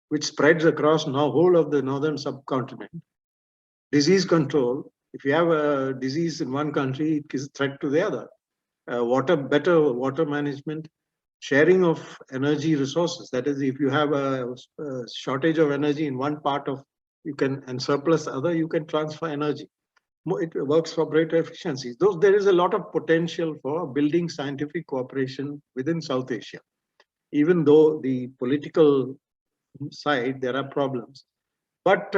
which spreads across now whole of the northern subcontinent? Disease control, If you have a disease in one country, it is a threat to the other. Better water management, sharing of energy resources. That is, if you have a shortage of energy in one part of, you can, and surplus other, you can transfer energy. It works for greater efficiencies. There is a lot of potential for building scientific cooperation within South Asia. Even though the political side, there are problems. But,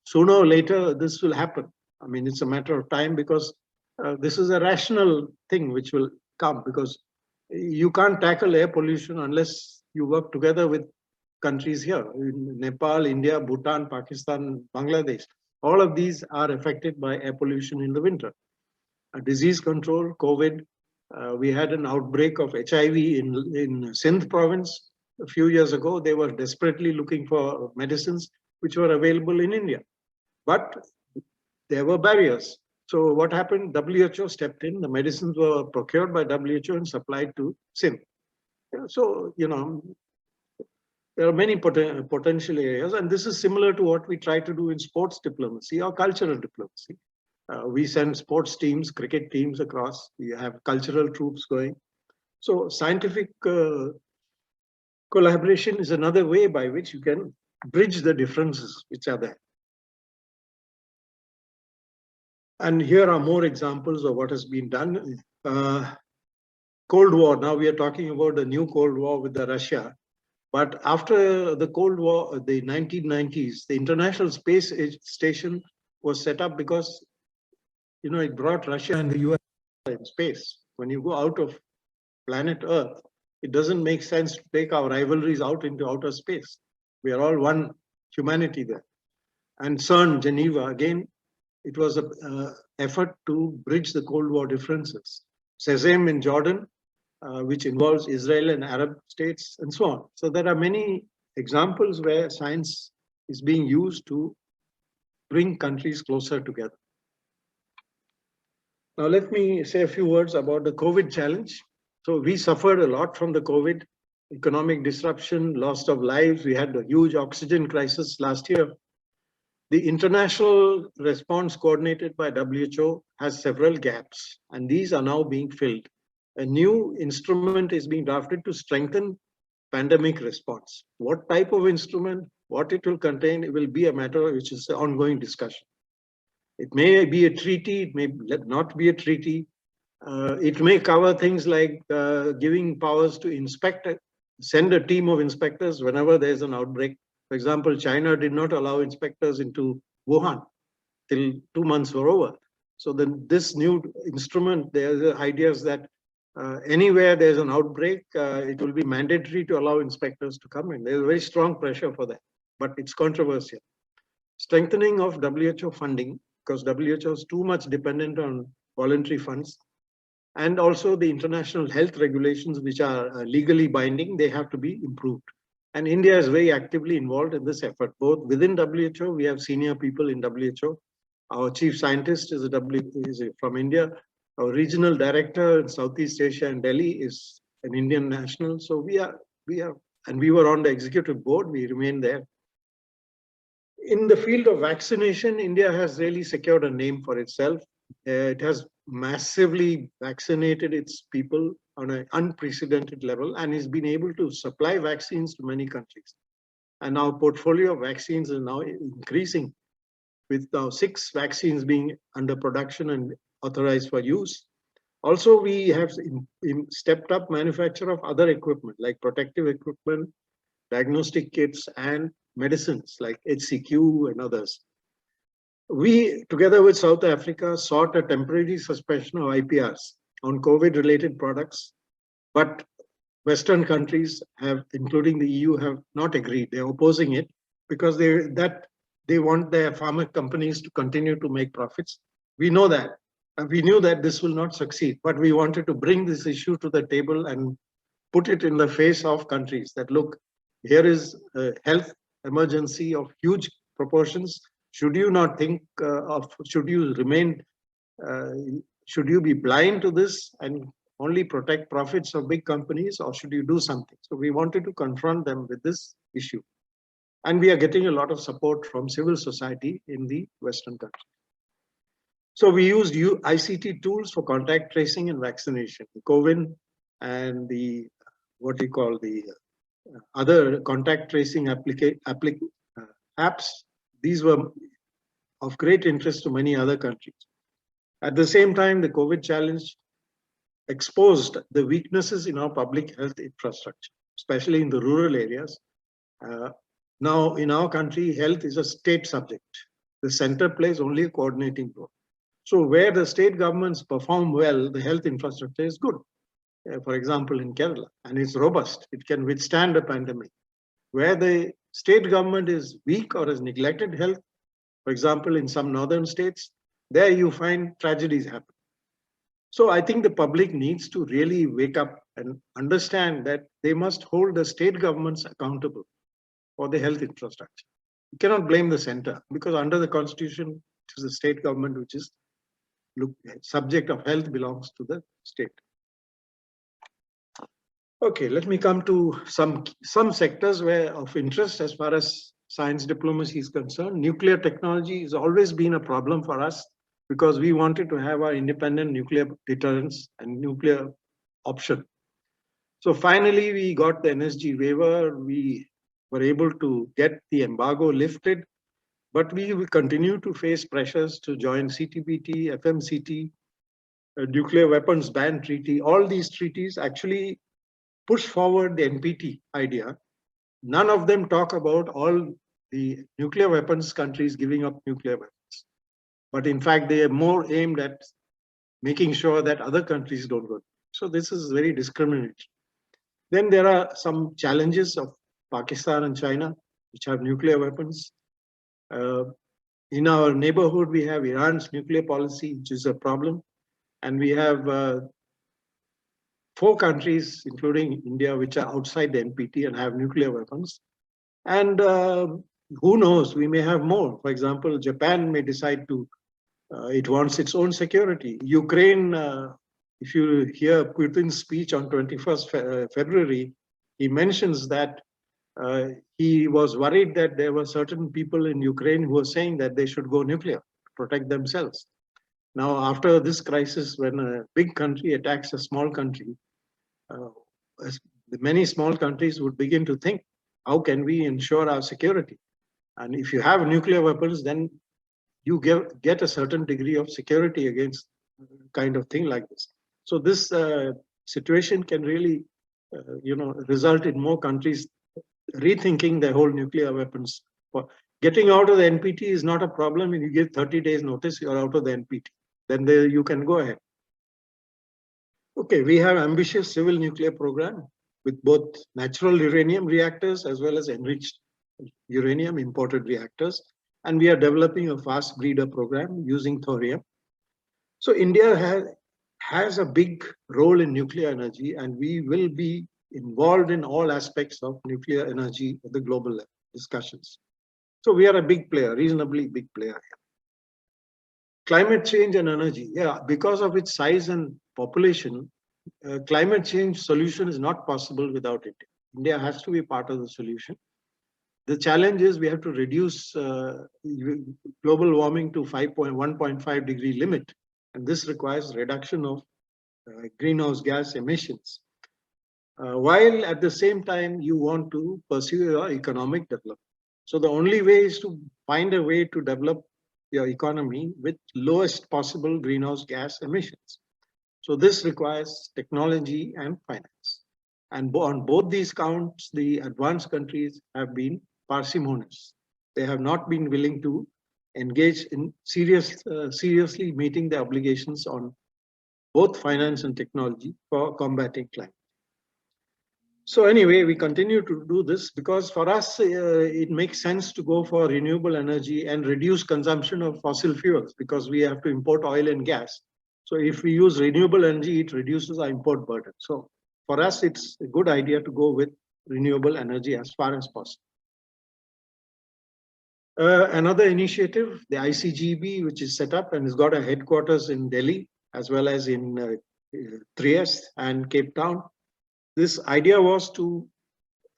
sooner or later, this will happen. I mean, it's a matter of time, because this is a rational thing which will come, because you can't tackle air pollution unless you work together with countries here in Nepal, India, Bhutan, Pakistan, Bangladesh. All of these are affected by air pollution in the winter. Disease control, COVID. We had an outbreak of HIV in Sindh province a few years ago. They were desperately looking for medicines which were available in India, but there were barriers. So what happened? WHO stepped in. The medicines were procured by WHO and supplied to Sindh. So, there are many potential areas, and this is similar to what we try to do in sports diplomacy or cultural diplomacy. We send sports teams, cricket teams across. We have cultural troops going. So scientific collaboration is another way by which you can bridge the differences which are there. And here are more examples of what has been done. Cold War. Now we are talking about the new Cold War with Russia. But after the Cold War, the 1990s, the International Space Station was set up because, it brought Russia and the US in space. When you go out of planet Earth, it doesn't make sense to take our rivalries out into outer space. We are all one humanity there. And CERN, Geneva, again, it was an effort to bridge the Cold War differences. Sesame in Jordan, which involves Israel and Arab states, and so on. So there are many examples where science is being used to bring countries closer together. Now, let me say a few words about the COVID challenge. So we suffered a lot from the COVID, economic disruption, loss of lives. We had a huge oxygen crisis last year. The international response coordinated by WHO has several gaps, and these are now being filled. A new instrument is being drafted to strengthen pandemic response. What type of instrument, what it will contain, it will be a matter which is an ongoing discussion. It may be a treaty, it may not be a treaty. It may cover things like giving powers to inspect, send a team of inspectors whenever there's an outbreak. For example, China did not allow inspectors into Wuhan till 2 months were over. So then this new instrument, there are ideas that anywhere there's an outbreak, it will be mandatory to allow inspectors to come in. There's very strong pressure for that, but it's controversial. Strengthening of WHO funding, because WHO is too much dependent on voluntary funds. And also the international health regulations, which are legally binding, they have to be improved. And India is very actively involved in this effort, both within WHO. We have senior people in WHO. Our chief scientist is from India. Our regional director in Southeast Asia and Delhi is an Indian national. So we were on the executive board. We remain there. In the field of vaccination, India has really secured a name for itself. It has massively vaccinated its people on an unprecedented level and has been able to supply vaccines to many countries. And our portfolio of vaccines is now increasing, with now 6 vaccines being under production and authorized for use. Also, we have stepped up manufacture of other equipment like protective equipment, diagnostic kits, and medicines like HCQ and others. We, together with South Africa, sought a temporary suspension of IPRs on COVID-related products, but Western countries have, including the EU, have not agreed. They're opposing it because they want their pharma companies to continue to make profits. We know that. And we knew that this will not succeed, but we wanted to bring this issue to the table and put it in the face of countries that, look, here is a health emergency of huge proportions. Should you not think should you be blind to this and only protect profits of big companies, or should you do something? So we wanted to confront them with this issue. And we are getting a lot of support from civil society in the Western countries. So we used ICT tools for contact tracing and vaccination, Foregn and the what we call the other contact tracing apps. These were of great interest to many other countries. At the same time, the COVID challenge exposed the weaknesses in our public health infrastructure, especially in the rural areas. Now, in our country, health is a state subject. The center plays only a coordinating role. So where the state governments perform well, the health infrastructure is good. For example, in Kerala, and it's robust. It can withstand a pandemic. Where the state government is weak or has neglected health, for example, in some northern states, there you find tragedies happen. So I think the public needs to really wake up and understand that they must hold the state governments accountable for the health infrastructure. You cannot blame the center because under the constitution, it is the state government which is subject of health belongs to the state. Okay, let me come to some sectors where of interest as far as science diplomacy is concerned. Nuclear technology has always been a problem for us because we wanted to have our independent nuclear deterrence and nuclear option. So finally, we got the NSG waiver. We were able to get the embargo lifted, but we will continue to face pressures to join CTBT, FMCT, nuclear weapons ban treaty. All these treaties actually push forward the NPT idea. None of them talk about all the nuclear weapons countries giving up nuclear weapons. But in fact, they are more aimed at making sure that other countries don't go. So this is very discriminatory. Then there are some challenges of Pakistan and China, which have nuclear weapons. In our neighborhood, we have Iran's nuclear policy, which is a problem. And we have 4 countries, including India, which are outside the NPT and have nuclear weapons. And who knows, we may have more. For example, Japan may decide to, it wants its own security. Ukraine, if you hear Putin's speech on 21st February, he mentions that he was worried that there were certain people in Ukraine who were saying that they should go nuclear to protect themselves. Now, after this crisis, when a big country attacks a small country, many small countries would begin to think, how can we ensure our security? And if you have nuclear weapons, then you get a certain degree of security against kind of thing like this. So this situation can really, result in more countries rethinking their whole nuclear weapons. Getting out of the NPT is not a problem. If you give 30 days notice, you're out of the NPT. Then you can go ahead. Okay, we have ambitious civil nuclear program with both natural uranium reactors as well as enriched uranium imported reactors. And we are developing a fast breeder program using thorium. So India has a big role in nuclear energy, and we will be involved in all aspects of nuclear energy at the global level discussions. So we are a big player, reasonably big player here. Climate change and energy. Yeah, because of its size and population, climate change solution is not possible without India. India has to be part of the solution. The challenge is we have to reduce global warming to 1.5 degree limit. And this requires reduction of greenhouse gas emissions. While at the same time, you want to pursue your economic development. So the only way is to find a way to develop your economy with lowest possible greenhouse gas emissions. So this requires technology and finance. And on both these counts, the advanced countries have been parsimonious. They have not been willing to engage in seriously meeting the obligations on both finance and technology for combating climate. So anyway, we continue to do this because for us, it makes sense to go for renewable energy and reduce consumption of fossil fuels because we have to import oil and gas. So if we use renewable energy, it reduces our import burden. So for us, it's a good idea to go with renewable energy as far as possible. Another initiative, the ICGB, which is set up and has got a headquarters in Delhi, as well as in Trieste and Cape Town. This idea was to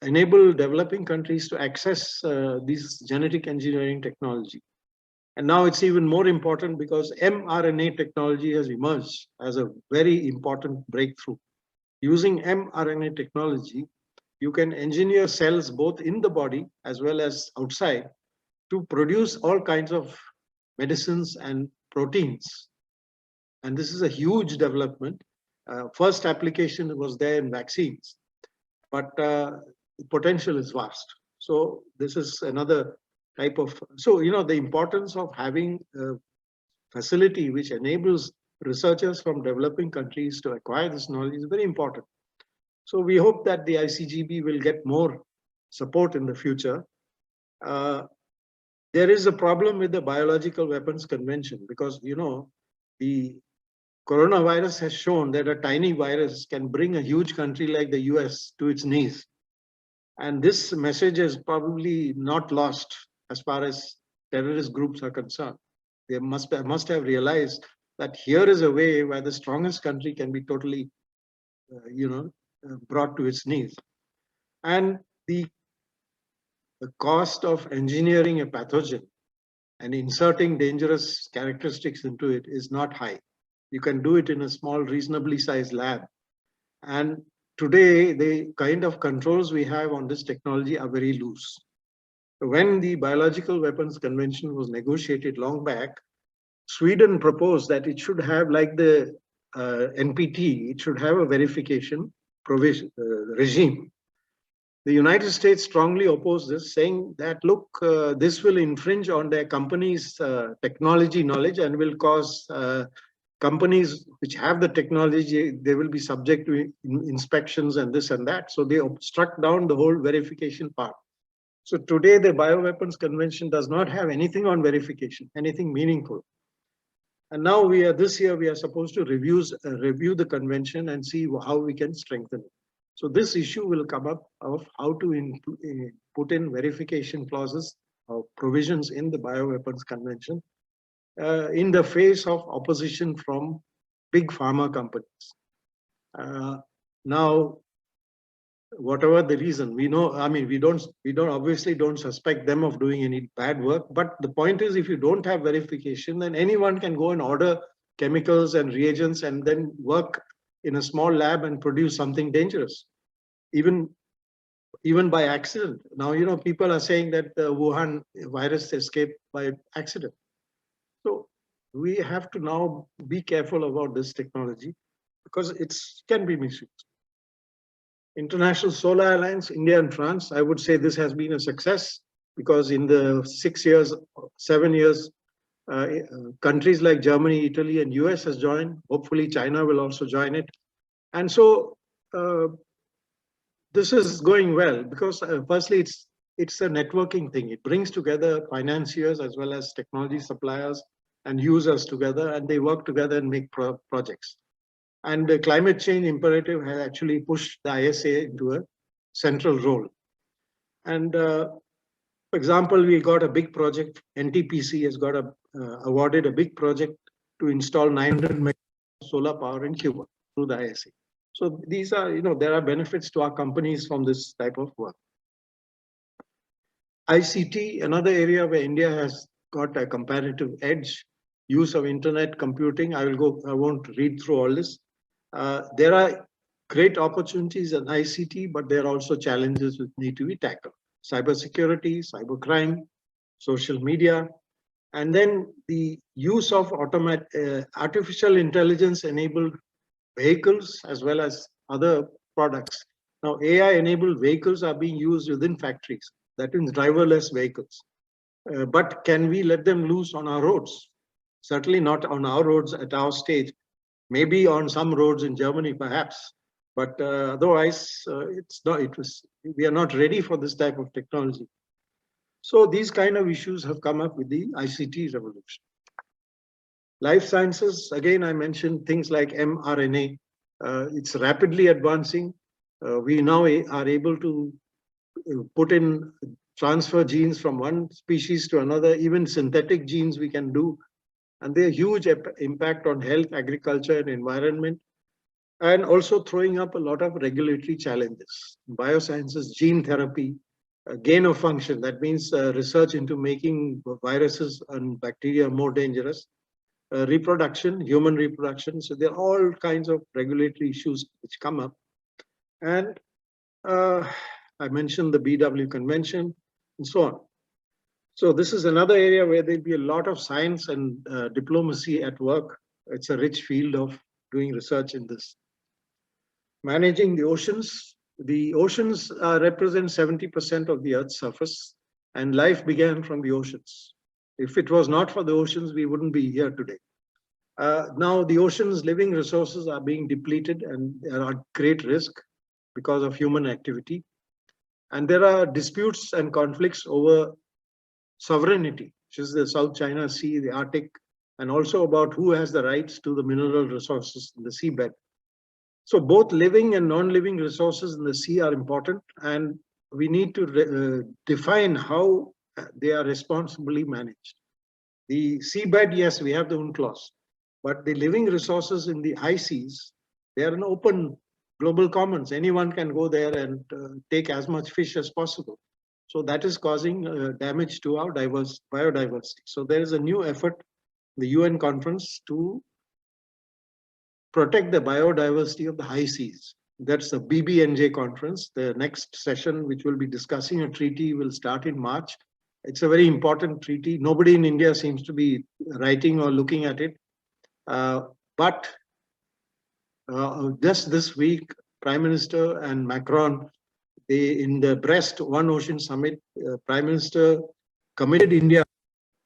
enable developing countries to access these genetic engineering technology. And now it's even more important because mRNA technology has emerged as a very important breakthrough. Using mRNA technology, you can engineer cells both in the body as well as outside to produce all kinds of medicines and proteins. And this is a huge development. First application was there in vaccines, but the potential is vast. So this is another type of, so, the importance of having a facility which enables researchers from developing countries to acquire this knowledge is very important. So we hope that the ICGB will get more support in the future. There is a problem with the Biological Weapons Convention because, the coronavirus has shown that a tiny virus can bring a huge country like the US to its knees. And this message is probably not lost as far as terrorist groups are concerned. They must have realized that here is a way where the strongest country can be totally, brought to its knees. And the cost of engineering a pathogen and inserting dangerous characteristics into it is not high. You can do it in a small, reasonably sized lab. And today, the kind of controls we have on this technology are very loose. When the Biological Weapons Convention was negotiated long back, Sweden proposed that it should have, like the NPT, it should have a verification provision regime. The United States strongly opposed this, saying that, look, this will infringe on their companies' technology knowledge and will cause companies which have the technology, they will be subject to inspections and this and that. So they struck down the whole verification part. So today, the Bioweapons Convention does not have anything on verification, anything meaningful. And now this year, we are supposed to review the convention and see how we can strengthen it. So this issue will come up of how to put in verification clauses or provisions in the Bioweapons Convention in the face of opposition from big pharma companies. Now, whatever the reason, we know, we obviously don't suspect them of doing any bad work, but the point is, if you don't have verification, then anyone can go and order chemicals and reagents and then work in a small lab and produce something dangerous, even by accident. Now, people are saying that the Wuhan virus escaped by accident. So we have to now be careful about this technology because it can be misused. International Solar Alliance, India and France, I would say this has been a success because in the 7 years, countries like Germany, Italy, and US has joined. Hopefully, China will also join it. And so this is going well because firstly, it's a networking thing. It brings together financiers as well as technology suppliers and users together, and they work together and make projects. And the climate change imperative has actually pushed the ISA into a central role. And for example, we got a big project, NTPC has got awarded a big project to install 900 megawatts solar power in Cuba through the ISA. So these are, there are benefits to our companies from this type of work. ICT, another area where India has got a comparative edge, use of internet computing. I won't read through all this. There are great opportunities in ICT, but there are also challenges which need to be tackled. Cybersecurity, cybercrime, social media, and then the use of artificial intelligence-enabled vehicles as well as other products. Now, AI-enabled vehicles are being used within factories. That means driverless vehicles. But can we let them loose on our roads? Certainly not on our roads at our stage. Maybe on some roads in Germany, perhaps, but otherwise, we are not ready for this type of technology. So these kind of issues have come up with the ICT revolution. Life sciences, again, I mentioned things like mRNA. It's rapidly advancing. We now are able to transfer genes from one species to another. Even synthetic genes we can do. And they have huge impact on health, agriculture, and environment. and also throwing up a lot of regulatory challenges. Biosciences, gene therapy, gain of function, that means research into making viruses and bacteria more dangerous, reproduction, human reproduction. So there are all kinds of regulatory issues which come up. And I mentioned the BW Convention and so on. So this is another area where there'll be a lot of science and diplomacy at work. It's a rich field of doing research in this. Managing the oceans. The oceans represent 70% of the Earth's surface, and life began from the oceans. If it was not for the oceans, we wouldn't be here today. Now the ocean's living resources are being depleted and they are at great risk because of human activity. And there are disputes and conflicts over sovereignty, which is the South China Sea, the Arctic, and also about who has the rights to the mineral resources in the seabed. So both living and non-living resources in the sea are important, and we need to define how they are responsibly managed. The seabed, yes, we have the UNCLOS, but the living resources in the high seas, they are an open global commons. Anyone can go there and take as much fish as possible. So that is causing damage to our biodiversity. So there is a new effort, the UN conference, to protect the biodiversity of the high seas. That's the BBNJ conference. The next session, which will be discussing a treaty, will start in March. It's a very important treaty. Nobody in India seems to be writing or looking at it. But just this week, Prime Minister and Macron, in the Brest One Ocean Summit, Prime Minister committed India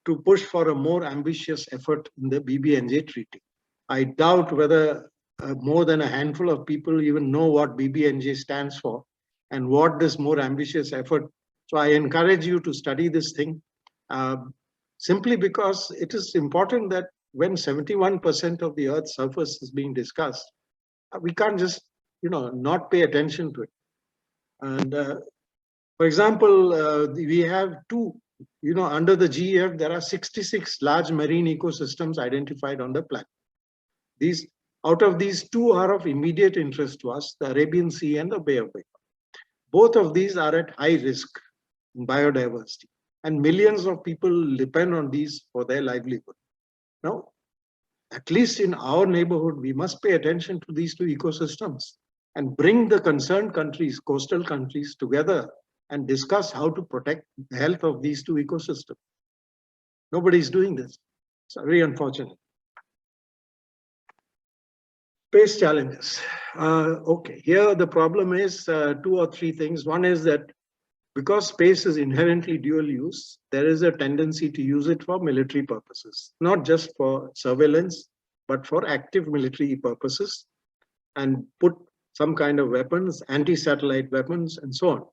to push for a more ambitious effort in the BBNJ treaty. I doubt whether more than a handful of people even know what BBNJ stands for and what this more ambitious effort. So I encourage you to study this thing simply because it is important that when 71% of the Earth's surface is being discussed, we can't just, not pay attention to it. And for example, we have under the GEF, there are 66 large marine ecosystems identified on the planet. Out of these, 2 are of immediate interest to us, the Arabian Sea and the Bay of Bengal. Both of these are at high risk in biodiversity, and millions of people depend on these for their livelihood. Now, at least in our neighborhood, we must pay attention to these 2 ecosystems and bring the concerned countries, coastal countries, together and discuss how to protect the health of these 2 ecosystems. Nobody is doing this. It's very unfortunate. Space challenges. Okay, here the problem is 2 or 3 things. One is that because space is inherently dual use, there is a tendency to use it for military purposes, not just for surveillance, but for active military purposes, and put some kind of weapons, anti-satellite weapons, and so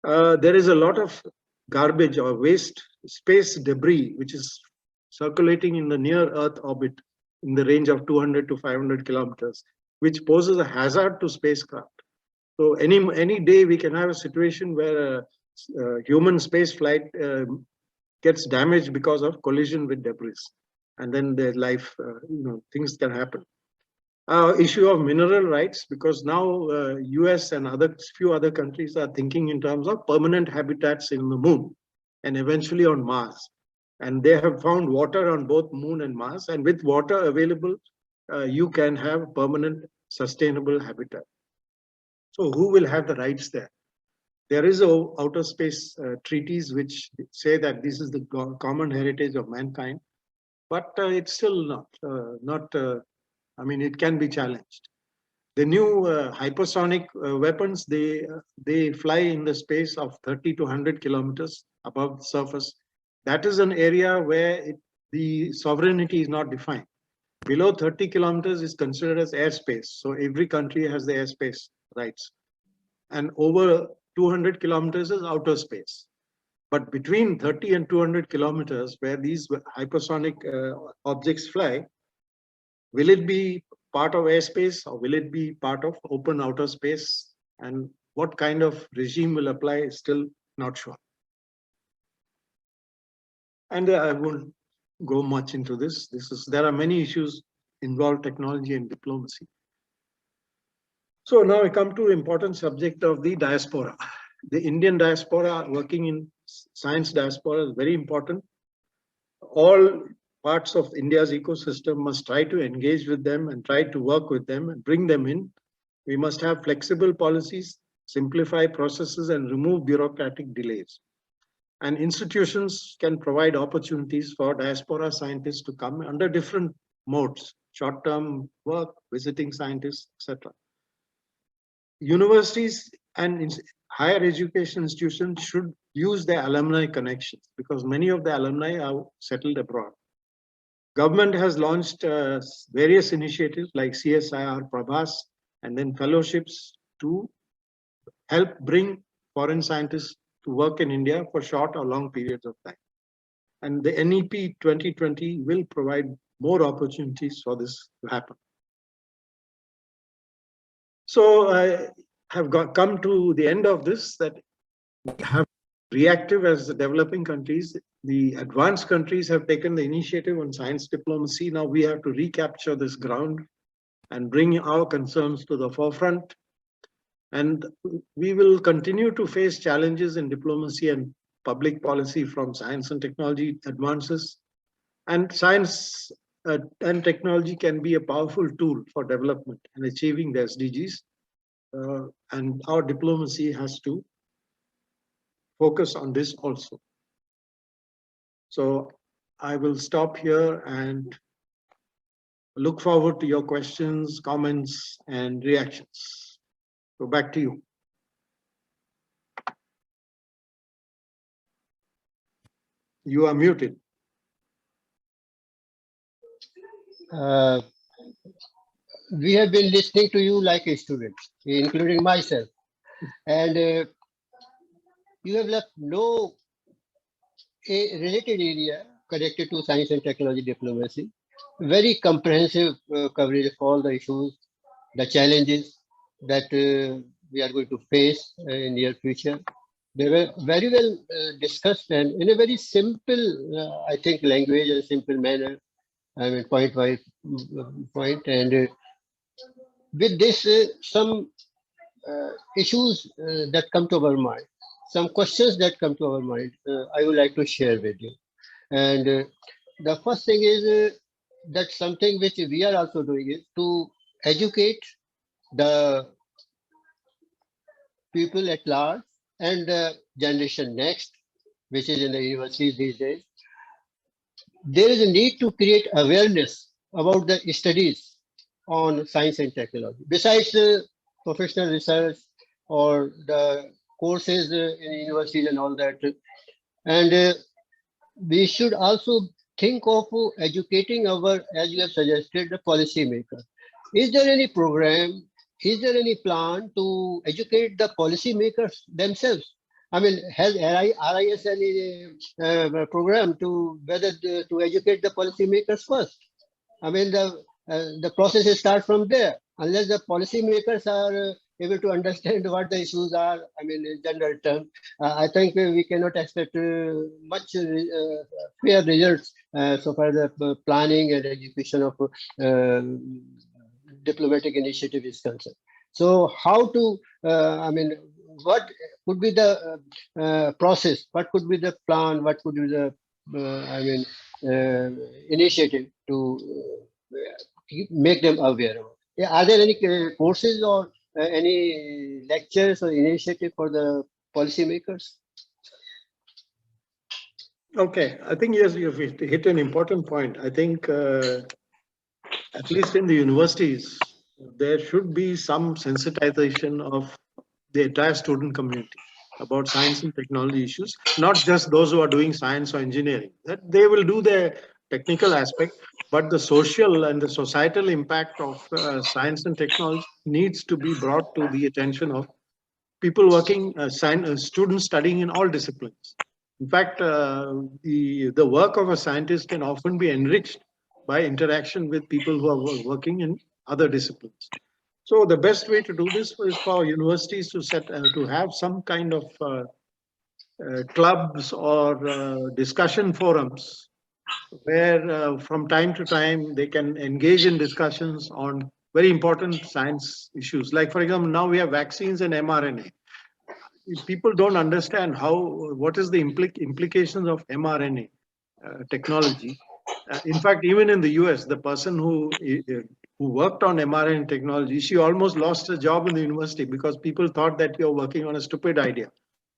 on. There is a lot of garbage or waste, space debris, which is circulating in the near Earth orbit in the range of 200 to 500 kilometers, which poses a hazard to spacecraft. So any day we can have a situation where a human space flight gets damaged because of collision with debris, and then their life, things can happen. Issue of mineral rights, because now US and few other countries are thinking in terms of permanent habitats in the moon and eventually on Mars. And they have found water on both Moon and Mars, and with water available, you can have permanent sustainable habitat. So who will have the rights there? There is outer space treaties which say that this is the common heritage of mankind, but it's still not. It can be challenged. The new hypersonic weapons, they fly in the space of 30 to 100 kilometers above the surface. That is an area where the sovereignty is not defined. Below 30 kilometers is considered as airspace. So every country has the airspace rights. And over 200 kilometers is outer space. But between 30 and 200 kilometers, where these hypersonic objects fly, will it be part of airspace or will it be part of open outer space? And what kind of regime will apply is still not sure. And I won't go much into this. There are many issues involved technology and diplomacy. So now I come to important subject of the diaspora. The Indian diaspora working in science diaspora is very important. All parts of India's ecosystem must try to engage with them and try to work with them and bring them in. We must have flexible policies, simplify processes, and remove bureaucratic delays. And institutions can provide opportunities for diaspora scientists to come under different modes, short-term work, visiting scientists, etc. Universities and higher education institutions should use their alumni connections because many of the alumni are settled abroad. Government has launched various initiatives like CSIR Prabhas and then fellowships to help bring foreign scientists to work in India for short or long periods of time. And the NEP 2020 will provide more opportunities for this to happen. So I have come to the end of this, that we have reactive as the developing countries. The advanced countries have taken the initiative on science diplomacy. Now we have to recapture this ground and bring our concerns to the forefront. And we will continue to face challenges in diplomacy and public policy from science and technology advances. And science and technology can be a powerful tool for development and achieving the SDGs. And our diplomacy has to focus on this also. So I will stop here and look forward to your questions, comments, and reactions. So back to you. You are muted. We have been listening to you like a student, including myself, and you have left no related area connected to science and technology diplomacy. Very comprehensive coverage of all the issues, the challenges that we are going to face in near future. They were very well discussed and in a very simple, I think, language and simple manner. I mean, point by point. And with this, some issues that come to our mind, some questions that come to our mind, I would like to share with you. And the first thing is that something which we are also doing is to educate the people at large and the generation next, which is in the universities these days. There is a need to create awareness about the studies on science and technology. Besides professional research or the courses in universities and all that. And we should also think of educating our, as you have suggested, the policymaker. Is there any program, is there any plan to educate the policymakers themselves? I mean, has RIS any program to whether to educate the policymakers first? I mean, the process starts from there. Unless the policymakers are able to understand what the issues are, I mean, in general terms, I think we cannot expect much fair results so far the planning and execution of diplomatic initiative is concerned. So how to, I mean, what could be the process? What could be the plan? What could be the, I mean, initiative to make them aware of? Yeah, are there any courses or any lectures or initiative for the policymakers? Okay, I think yes, you've hit an important point. I think at least in the universities, there should be some sensitization of the entire student community about science and technology issues, not just those who are doing science or engineering. That they will do their technical aspect, but the social and the societal impact of science and technology needs to be brought to the attention of people working, students studying in all disciplines. In fact, the work of a scientist can often be enriched by interaction with people who are working in other disciplines. So the best way to do this is for universities to to have some kind of clubs or discussion forums where from time to time they can engage in discussions on very important science issues. Like, for example, now we have vaccines and mRNA. People don't understand what is the implications of mRNA technology. In fact, even in the US, the person who worked on mRNA technology, she almost lost her job in the university because people thought that you're working on a stupid idea.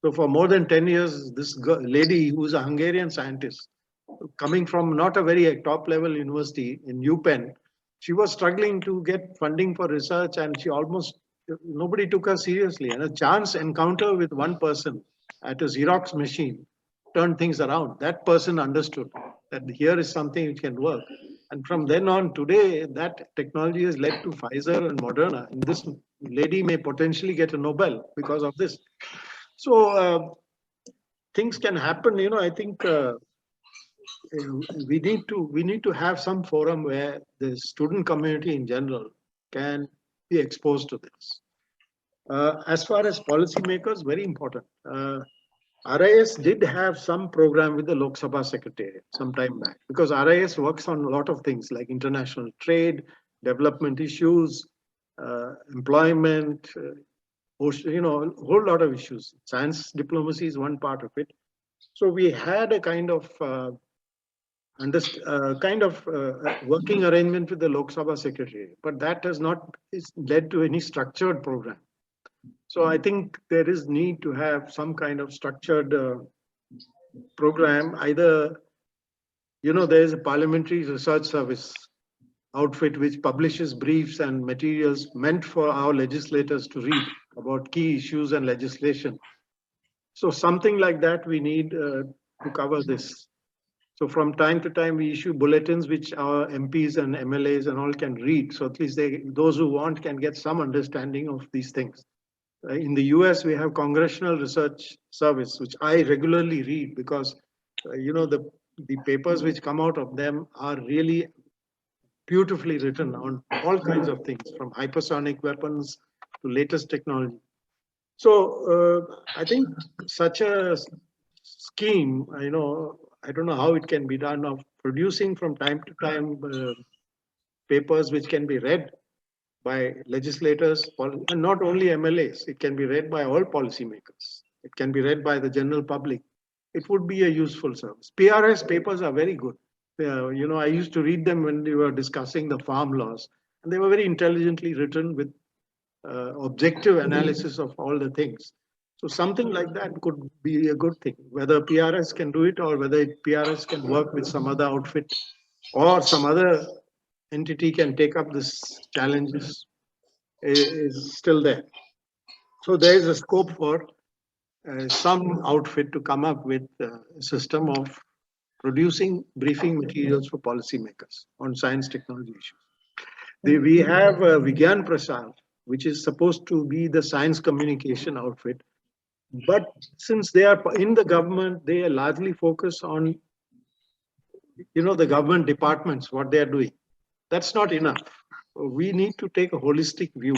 So for more than 10 years, this lady who's a Hungarian scientist, coming from not a very top level university in UPenn, she was struggling to get funding for research, and nobody took her seriously. And a chance encounter with one person at a Xerox machine turned things around. That person understood that here is something which can work. And from then on, today, that technology has led to Pfizer and Moderna. And this lady may potentially get a Nobel because of this. So things can happen. I think we need to have some forum where the student community in general can be exposed to this. As far as policymakers, very important. RIS did have some program with the Lok Sabha Secretariat some time back, because RIS works on a lot of things like international trade, development issues, employment, a whole lot of issues. Science diplomacy is one part of it. So we had a kind of working arrangement with the Lok Sabha Secretariat, but that has not led to any structured program. So I think there is need to have some kind of structured program. Either, there is a parliamentary research service outfit which publishes briefs and materials meant for our legislators to read about key issues and legislation. So something like that we need to cover this. So from time to time, we issue bulletins which our MPs and MLAs and all can read. So at least those who want can get some understanding of these things. In the US, we have Congressional Research Service, which I regularly read because, the papers which come out of them are really beautifully written on all kinds of things, from hypersonic weapons to latest technology. So I think such a scheme, I don't know how it can be done, of producing from time to time papers which can be read by legislators, and not only MLAs. It can be read by all policymakers. It can be read by the general public. It would be a useful service. PRS papers are very good. I used to read them when we were discussing the farm laws, and they were very intelligently written with objective analysis of all the things. So something like that could be a good thing. Whether PRS can do it or whether PRS can work with some other outfit or some other entity can take up this challenges is still there. So there is a scope for some outfit to come up with a system of producing briefing materials for policymakers on science technology issues. We have Vigyan Prasad, which is supposed to be the science communication outfit. But since they are in the government, they are largely focused on, the government departments, what they are doing. That's not enough. We need to take a holistic view.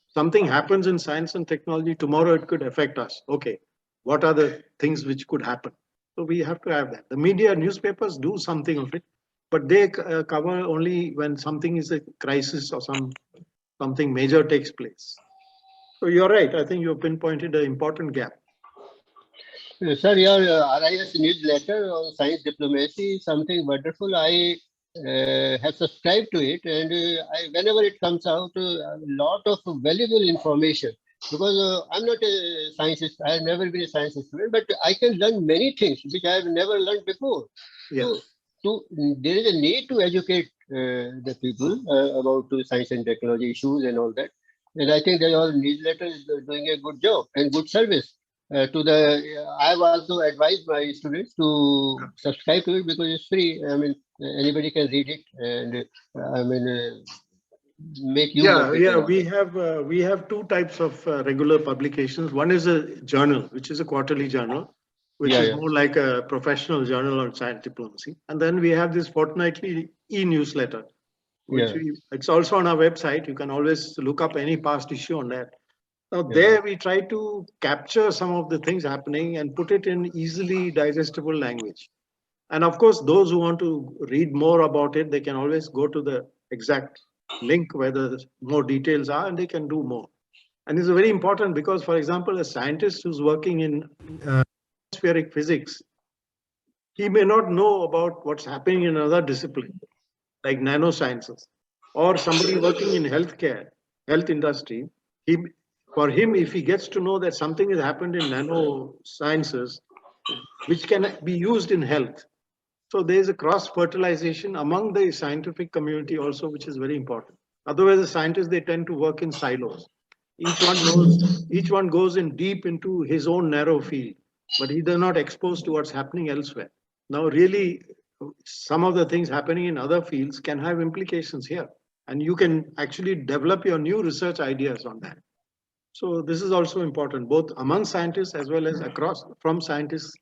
Something happens in science and technology, tomorrow it could affect us. Okay, what are the things which could happen? So we have to have that. The media, newspapers do something of it, but they cover only when something is a crisis or something major takes place. So you're right. I think you pinpointed an important gap. Sir, your RIS newsletter on science diplomacy is something wonderful. I have subscribed to it, and whenever it comes out, a lot of valuable information. Because I'm not a scientist, I have never been a science student, but I can learn many things which I have never learned before. Yeah. So there is a need to educate the people about science and technology issues and all that. And I think that your newsletter is doing a good job and good service. I've also advised my students to subscribe to it because it's free. I mean, anybody can read it and make use of it. Yeah. We have two types of regular publications. One is a journal, which is a quarterly journal, which is more like a professional journal on science diplomacy. And then we have this fortnightly e-newsletter, which it's also on our website. You can always look up any past issue on that. Now, there we try to capture some of the things happening and put it in easily digestible language. And of course, those who want to read more about it, they can always go to the exact link where the more details are, and they can do more. And it's very important because, for example, a scientist who's working in atmospheric physics, he may not know about what's happening in another discipline, like nanosciences, or somebody working in healthcare, health industry. He, for him, if he gets to know that something has happened in nanosciences, which can be used in health. So there is a cross-fertilization among the scientific community also, which is very important. Otherwise, the scientists, they tend to work in silos. Each one goes in deep into his own narrow field, but he does not expose to what's happening elsewhere. Now, really, some of the things happening in other fields can have implications here, and you can actually develop your new research ideas on that. So this is also important, both among scientists as well as across from scientists,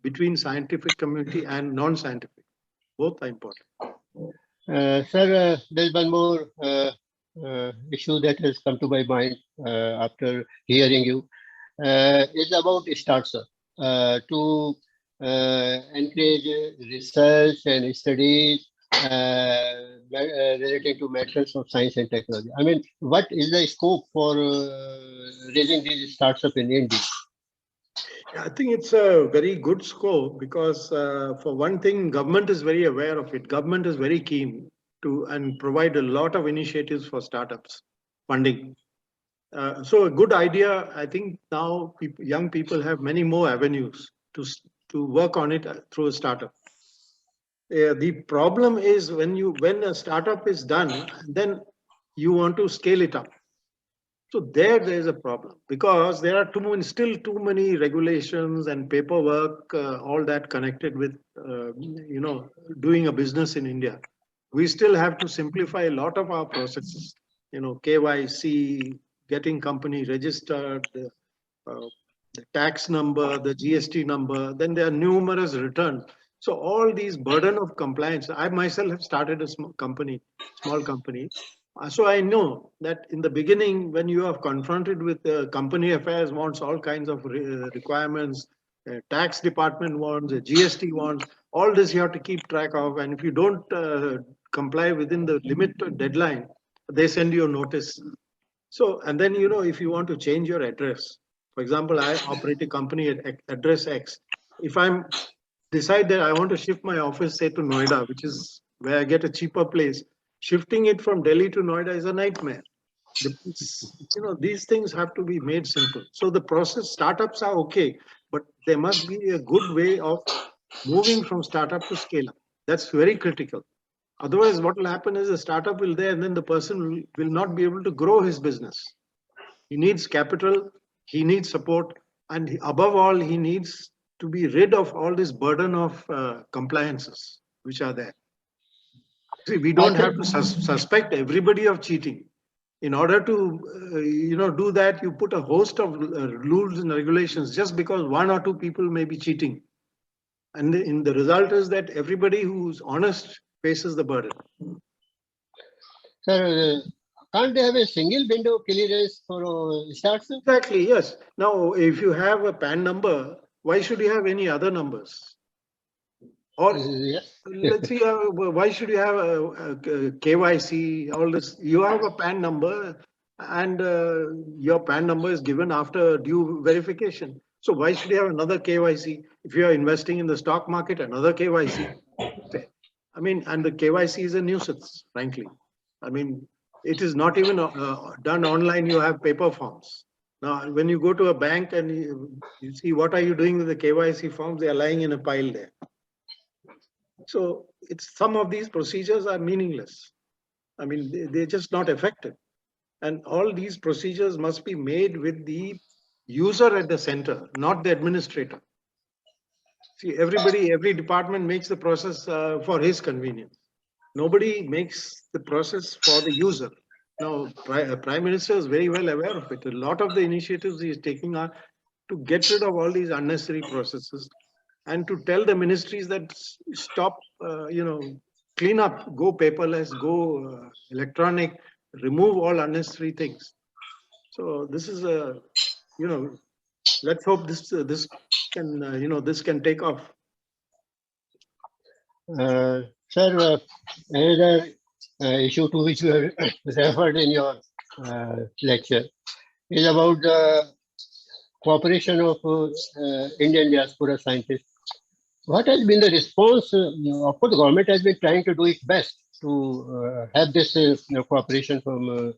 between scientific community and non-scientific. Both are important. Sir, there's one more issue that has come to my mind after hearing you. It's about startups to encourage research and studies related to matters of science and technology. I mean, what is the scope for raising these startups in India? I think it's a very good scope because, for one thing, government is very aware of it. Government is very keen to and provide a lot of initiatives for startups funding. So a good idea. I think now young people have many more avenues to work on it through a startup. The problem is when a startup is done, then you want to scale it up. So there is a problem because there are still too many regulations and paperwork, all that connected with doing a business in India. We still have to simplify a lot of our processes. KYC, getting company registered, the tax number, the GST number. Then there are numerous returns. So all these burden of compliance. I myself have started a small company. So I know that in the beginning, when you are confronted with company affairs wants all kinds of requirements, tax department wants, GST wants, all this you have to keep track of. And if you don't comply within the limit deadline, they send you a notice. So, and then, if you want to change your address, for example, I operate a company at address X. If I'm decide that I want to shift my office, say to Noida, which is where I get a cheaper place, shifting it from Delhi to Noida is a nightmare. These things have to be made simple. So the process, startups are okay, but there must be a good way of moving from startup to scale up. That's very critical. Otherwise, what will happen is the startup will there and then the person will not be able to grow his business. He needs capital, he needs support, and above all, he needs to be rid of all this burden of compliances which are there. See, we don't have to suspect everybody of cheating. In order to do that, you put a host of rules and regulations just because one or two people may be cheating. And the result is that everybody who's honest faces the burden. Sir, can't they have a single window clearance for startups? Exactly, yes. Now, if you have a PAN number, why should you have any other numbers? Or let's see, why should you have a KYC, all this? You have a PAN number and your PAN number is given after due verification. So why should you have another KYC? If you are investing in the stock market, another KYC. I mean, and the KYC is a nuisance, frankly. I mean, it is not even done online. You have paper forms. Now, when you go to a bank and you see what are you doing with the KYC forms, they are lying in a pile there. So some of these procedures are meaningless. I mean, they're just not effective. And all these procedures must be made with the user at the center, not the administrator. See, every department makes the process for his convenience. Nobody makes the process for the user. Now, Prime Minister is very well aware of it. A lot of the initiatives he is taking are to get rid of all these unnecessary processes and to tell the ministries that stop, clean up, go paperless, go electronic, remove all unnecessary things. So this is let's hope this can this can take off. Sir, another issue to which you have referred in your lecture is about the cooperation of Indian diaspora scientists. What has been the response? Of course, the government has been trying to do its best to have this cooperation from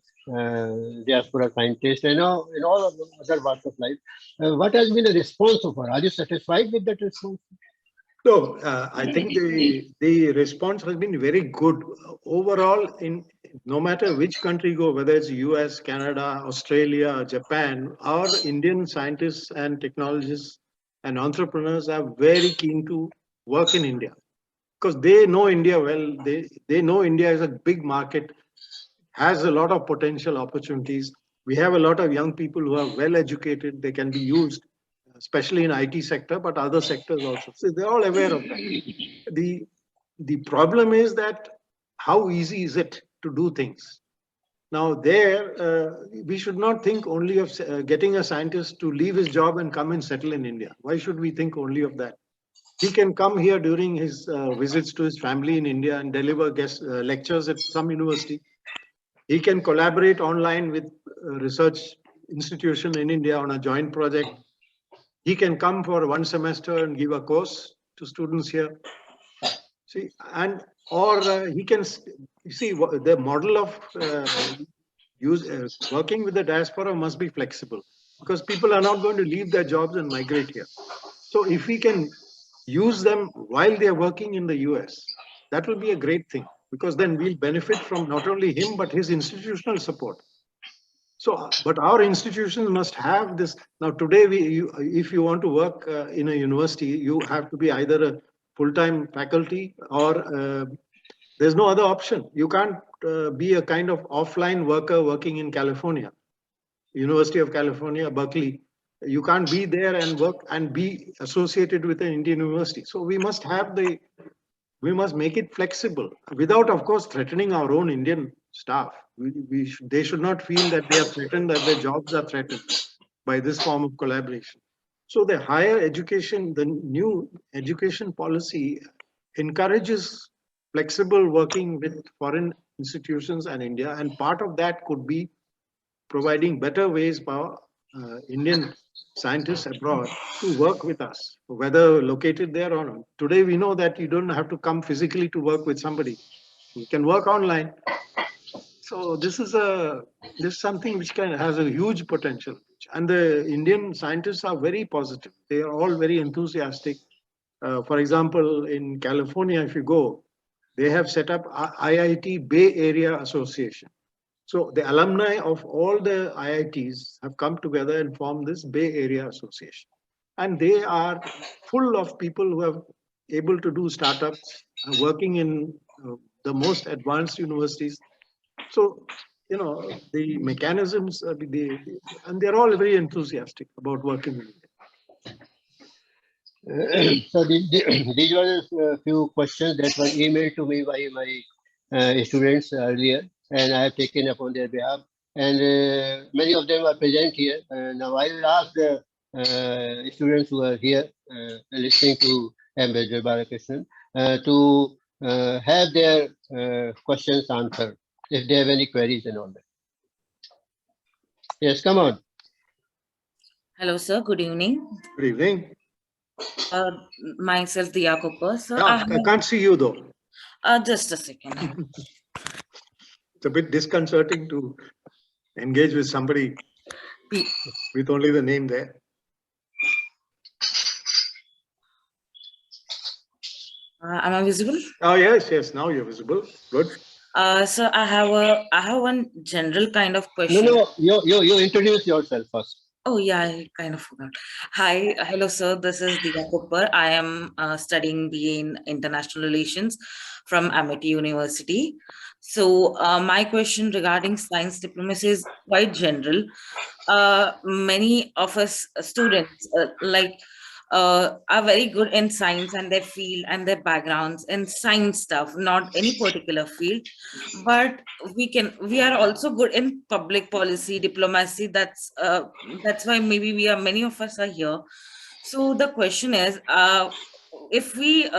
diaspora scientists and in all of the other parts of life. What has been the response so far? Are you satisfied with that response? No, I think the response has been very good overall. In no matter which country you go, whether it's US, Canada, Australia, Japan, our Indian scientists and technologists and entrepreneurs are very keen to work in India because they know India well. They know India is a big market, has a lot of potential opportunities. We have a lot of young people who are well educated. They can be used, especially in IT sector, but other sectors also. So they're all aware of that. The the problem is that how easy is it to do things? Now, we should not think only of getting a scientist to leave his job and come and settle in India. Why should we think only of that? He can come here during his visits to his family in India and deliver guest lectures at some university. He can collaborate online with research institution in India on a joint project. He can come for one semester and give a course to students here. See, and or he can see the model of working with the diaspora must be flexible because people are not going to leave their jobs and migrate here. So if we can use them while they are working in the US, that will be a great thing because then we'll benefit from not only him but his institutional support. So, but our institutions must have this. Now, today, if you want to work in a university, you have to be either a full-time faculty or there's no other option. You can't be a kind of offline worker working in California, University of California, Berkeley. You can't be there and work and be associated with an Indian university. So we must make it flexible without, of course, threatening our own Indian staff. They should not feel that they are threatened, that their jobs are threatened by this form of collaboration. So the higher education, the new education policy encourages flexible working with foreign institutions and India. And part of that could be providing better ways for Indian scientists abroad to work with us, whether located there or not. Today, we know that you don't have to come physically to work with somebody. You can work online. So this is something which has a huge potential. And the Indian scientists are very positive. They are all very enthusiastic. For example, in California, if you go, they have set up IIT Bay Area Association. So the alumni of all the IITs have come together and formed this Bay Area Association. And they are full of people who are able to do startups, working in the most advanced universities. So, the mechanisms, and they're all very enthusiastic about working in India. So these were a few questions that were emailed to me by my students earlier, and I have taken up on their behalf. And many of them are present here. Now I will ask the students who are here listening to Ambassador Balakrishnan to have their questions answered if they have any queries and all that. Yes, come on. Hello, sir. Good evening. Good evening. Myself, Diya Cooper. Sir, I can't see you though. Just a second. It's a bit disconcerting to engage with somebody with only the name there. Am I visible? Oh yes. Now you're visible. Good. Sir, I have one general kind of question. No. You introduce yourself first. Oh yeah, I kind of forgot. Hi, hello, sir. This is Diya Cooper. I am studying BA in International Relations from Amity University. So my question regarding science diplomacy is quite general. Many of us students are very good in science and their field and their backgrounds in science stuff, not any particular field, but we are also good in public policy, diplomacy. That's why maybe many of us are here. So the question is, if we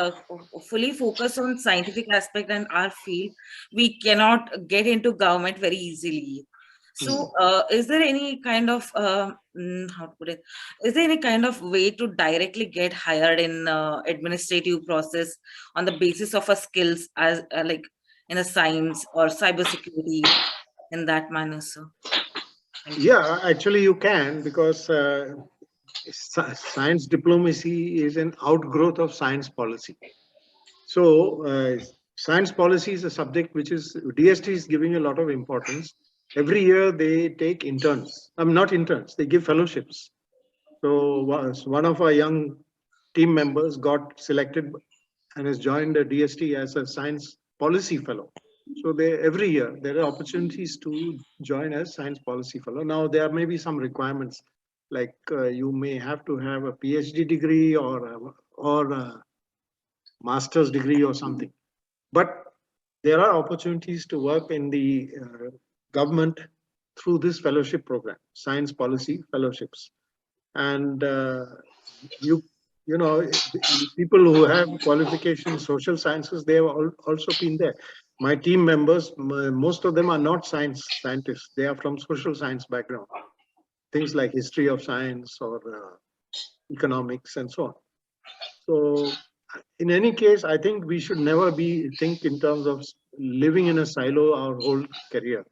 fully focus on scientific aspect and our field, we cannot get into government very easily. So, is there any kind of how to put it? Is there any kind of way to directly get hired in administrative process on the basis of a skills as like in a science or cybersecurity in that manner, sir? Thank you. Yeah, actually you can, because science diplomacy is an outgrowth of science policy. So science policy is a subject which is DST is giving a lot of importance. Every year they take interns. Not interns, they give fellowships. So one of our young team members got selected and has joined the DST as a science policy fellow. So every year there are opportunities to join as science policy fellow. Now there may be some requirements, like you may have to have a PhD degree or a master's degree or something. But there are opportunities to work in the government through this fellowship program, science policy fellowships. And you know, people who have qualifications, social sciences, they have also been there. My team members, most of them are not scientists. They are from social science background, things like history of science or economics and so on. So in any case, I think we should never think in terms of living in a silo our whole career.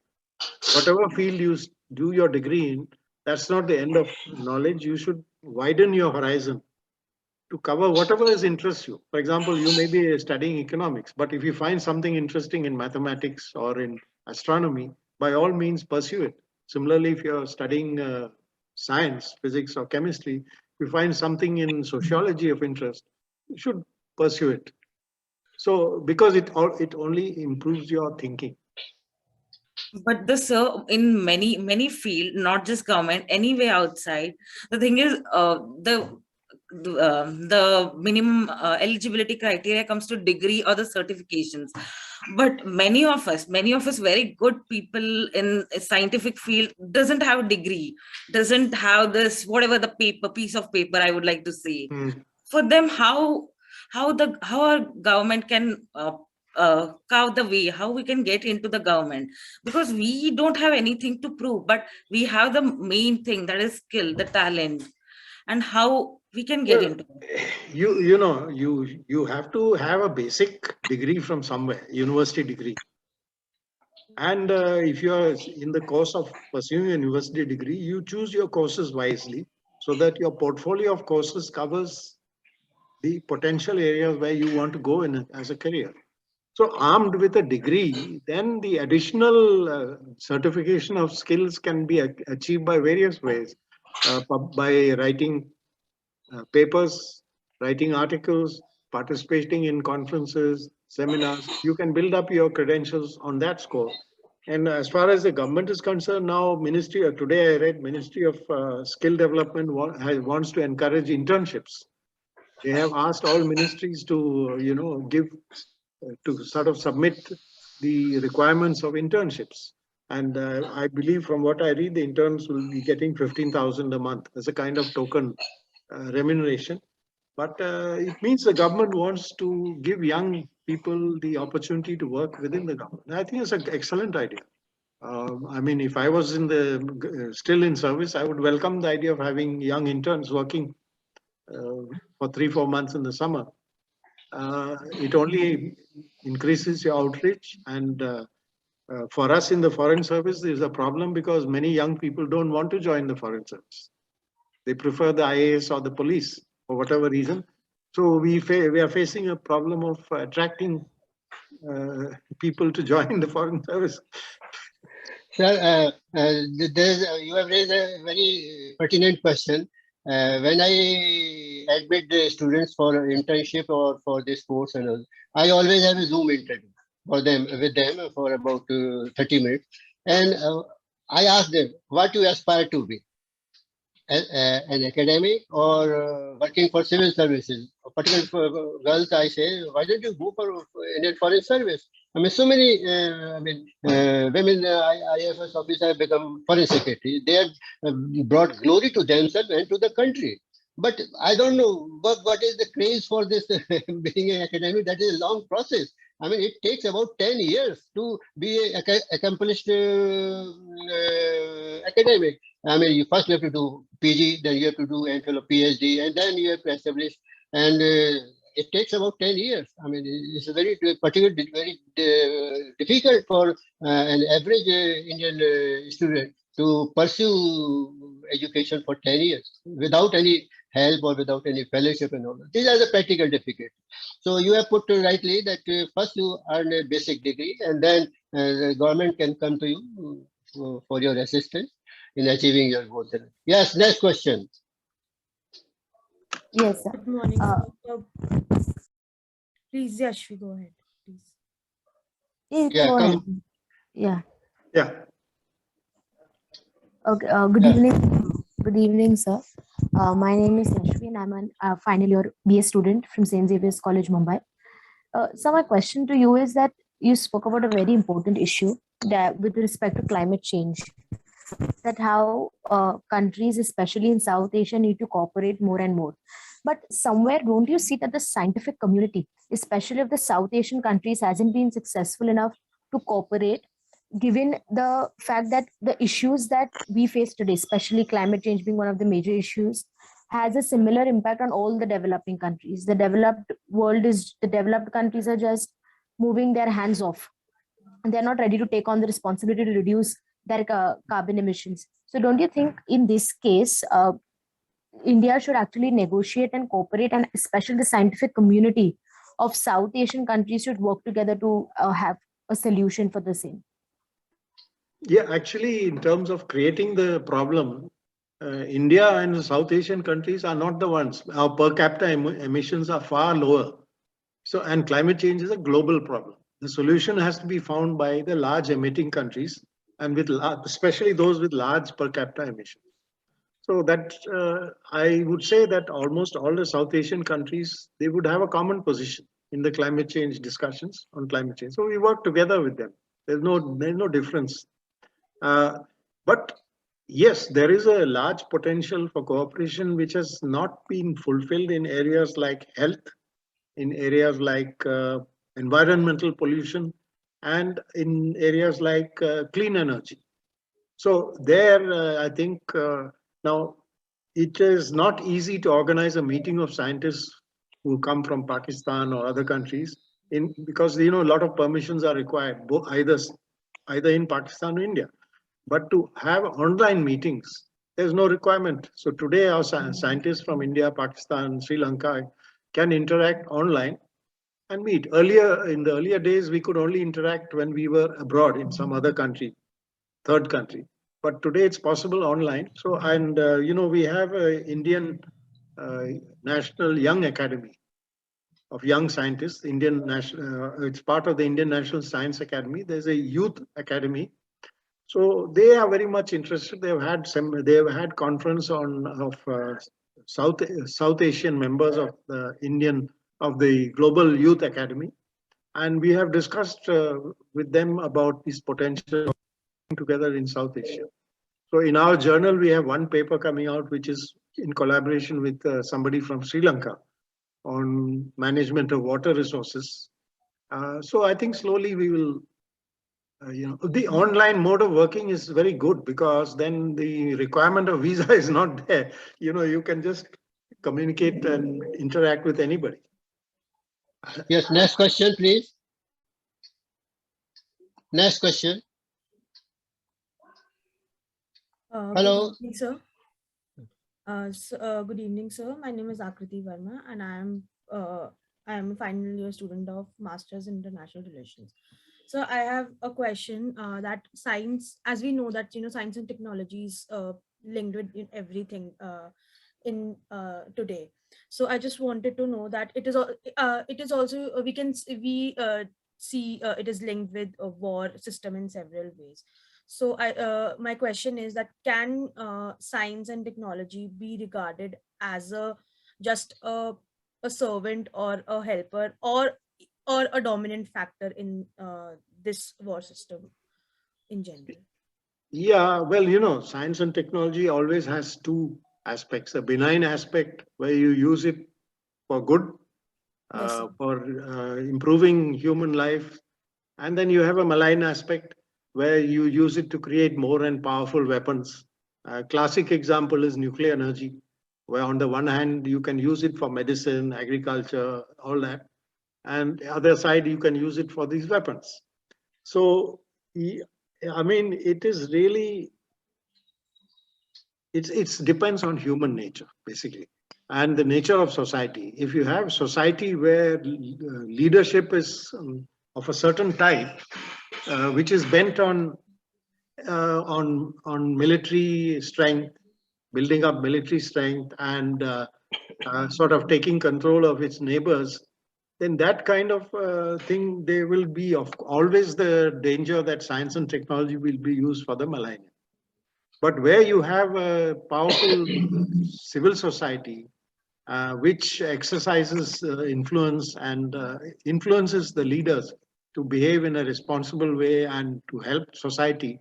Whatever field you do your degree in, that's not the end of knowledge. You should widen your horizon to cover whatever is interests you. For example, you may be studying economics, but if you find something interesting in mathematics or in astronomy, by all means pursue it. Similarly, if you're studying science, physics or chemistry, if you find something in sociology of interest, you should pursue it. So because it only improves your thinking. But the sir, in many field, not just government, anywhere outside, the thing is, the minimum eligibility criteria comes to degree or the certifications. But many of us very good people in a scientific field doesn't have a degree, doesn't have this whatever the piece of paper, I would like to say. For them, how our government can carve the way, how we can get into the government, because we don't have anything to prove, but we have the main thing, that is skill, the talent, and how we can get into it. You have to have a basic degree from somewhere, university degree. And if you are in the course of pursuing a university degree, you choose your courses wisely so that your portfolio of courses covers the potential areas where you want to go in as a career. So armed with a degree, then the additional certification of skills can be achieved by various ways, by writing papers, writing articles, participating in conferences, seminars. You can build up your credentials on that score. And as far as the government is concerned, now today I read Ministry of Skill Development wants to encourage internships. They have asked all ministries to, to sort of submit the requirements of internships. And I believe from what I read, the interns will be getting 15,000 a month as a kind of token remuneration. But it means the government wants to give young people the opportunity to work within the government. I think it's an excellent idea. I mean, if I was still in service, I would welcome the idea of having young interns working for 3-4 months in the summer. It only increases your outreach. And for us in the Foreign Service, there's a problem because many young people don't want to join the Foreign Service. They prefer the IAS or the police for whatever reason. So we are facing a problem of attracting people to join the Foreign Service. Sir, you have raised a very pertinent question. When I admit the students for internship or for this course and all, I always have a Zoom interview with them for about 30 minutes. And I ask them, what do you aspire to be? An academic or working for civil services? Particularly for girls, I say, why don't you go for Indian Foreign Service? I mean, so many women IFS officers have become foreign secretary. They have brought glory to themselves and to the country. But I don't know what is the craze for this being an academic. That is a long process. I mean, it takes about 10 years to be an accomplished academic. I mean, you first have to do PG, then you have to do MPhil or PhD, and then you have to establish. And it takes about 10 years. I mean, it's a very particularly very difficult for an average Indian student to pursue education for 10 years without any help or without any fellowship and all that. These are the practical difficulties. So you have put rightly that first you earn a basic degree and then the government can come to you for your assistance in achieving your goals. Yes, next question. Yes, sir. Good morning. Please, Yashvi, go ahead, please. Yeah, go ahead. Yeah. Yeah. Okay. Good evening. Good evening, sir. My name is Yashvi, and I'm a final year BA student from St. Xavier's College, Mumbai. So my question to you is that you spoke about a very important issue that with respect to climate change, that how countries, especially in South Asia, need to cooperate more and more. But somewhere, don't you see that the scientific community, especially of the South Asian countries, hasn't been successful enough to cooperate, given the fact that the issues that we face today, especially climate change being one of the major issues, has a similar impact on all the developing countries. The developed countries are just moving their hands off, and they're not ready to take on the responsibility to reduce their carbon emissions. So don't you think in this case, India should actually negotiate and cooperate, and especially the scientific community of South Asian countries should work together to have a solution for the same? Yeah, actually, in terms of creating the problem, India and the South Asian countries are not the ones. Our per capita emissions are far lower. So, and climate change is a global problem. The solution has to be found by the large emitting countries, and with especially those with large per capita emissions. So that I would say that almost all the South Asian countries, they would have a common position in the climate change discussions on climate change. So we work together with them. There's no difference. But yes, there is a large potential for cooperation which has not been fulfilled in areas like health, in areas like environmental pollution, and in areas like clean energy. So there, I think now it is not easy to organize a meeting of scientists who come from Pakistan or other countries because a lot of permissions are required, either in Pakistan or India. But to have online meetings, there's no requirement. So today, our scientists from India, Pakistan, Sri Lanka can interact online and meet. In the earlier days, we could only interact when we were abroad in some other country, third country. But today it's possible online. So, and we have an Indian National Young Academy of young scientists. It's part of the Indian National Science Academy. There's a youth academy. So they are very much interested. They've had conference of South Asian members of the Global Youth Academy, and we have discussed with them about this potential together in South Asia. So in our journal, we have one paper coming out, which is in collaboration with somebody from Sri Lanka on management of water resources. So I think slowly we will. The online mode of working is very good because then the requirement of visa is not there. You can just communicate and interact with anybody. Yes, next question, please. Next question. Hello. Good evening, sir. Good evening, sir. My name is Akriti Verma, and I am a final year student of Masters in International Relations. So I have a question that science, as we know that science and technology is linked with everything in today. So I just wanted to know that it is also we see it is linked with a war system in several ways. So my question is that can science and technology be regarded as just a servant or a helper or a dominant factor in this war system in general? Yeah, well, science and technology always has two aspects: a benign aspect where you use it for good, Yes, sir. for improving human life, and then you have a malign aspect where you use it to create more and powerful weapons. A classic example is nuclear energy, where on the one hand you can use it for medicine, agriculture, all that, and the other side you can use it for these weapons. So, I mean, it is really, it depends on human nature, basically, and the nature of society. If you have society where leadership is of a certain type, which is bent on military strength, building up military strength, and sort of taking control of its neighbors, then that kind of thing, there will be always the danger that science and technology will be used for the malign. But where you have a powerful civil society, which exercises influence and influences the leaders to behave in a responsible way and to help society,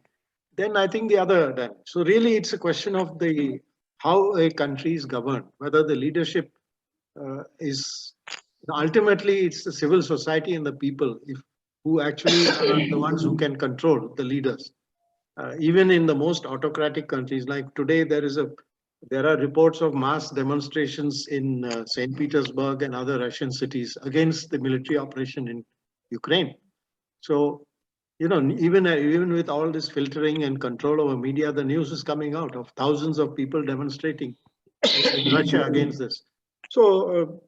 then I think the other done. So really, it's a question of the how a country is governed, whether the leadership is ultimately it's the civil society and the people who actually are the ones who can control the leaders. Even in the most autocratic countries, like today, there are reports of mass demonstrations in St. Petersburg and other Russian cities against the military operation in Ukraine. So, even with all this filtering and control over media, the news is coming out of thousands of people demonstrating in Russia against this. So,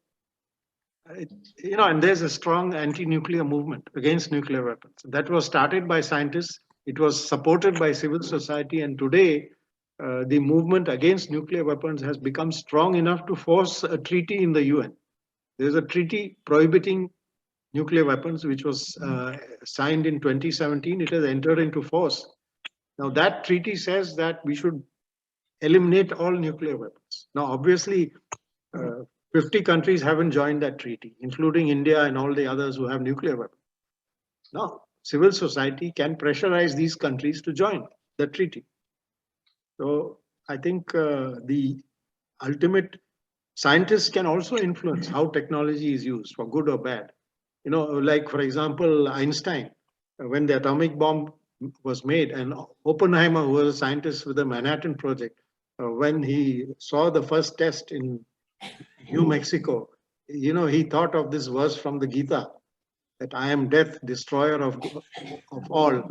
and there's a strong anti-nuclear movement against nuclear weapons. That was started by scientists. It was supported by civil society, and today the movement against nuclear weapons has become strong enough to force a treaty in the UN. There's a treaty prohibiting nuclear weapons, which was signed in 2017. It has entered into force. Now, that treaty says that we should eliminate all nuclear weapons. Now, obviously, 50 countries haven't joined that treaty, including India and all the others who have nuclear weapons. Now, civil society can pressurize these countries to join the treaty. So I think the ultimate scientists can also influence how technology is used for good or bad. Like for example, Einstein, when the atomic bomb was made, and Oppenheimer, who was a scientist with the Manhattan Project, when he saw the first test in New Mexico, he thought of this verse from the Gita, that I am death, destroyer of all.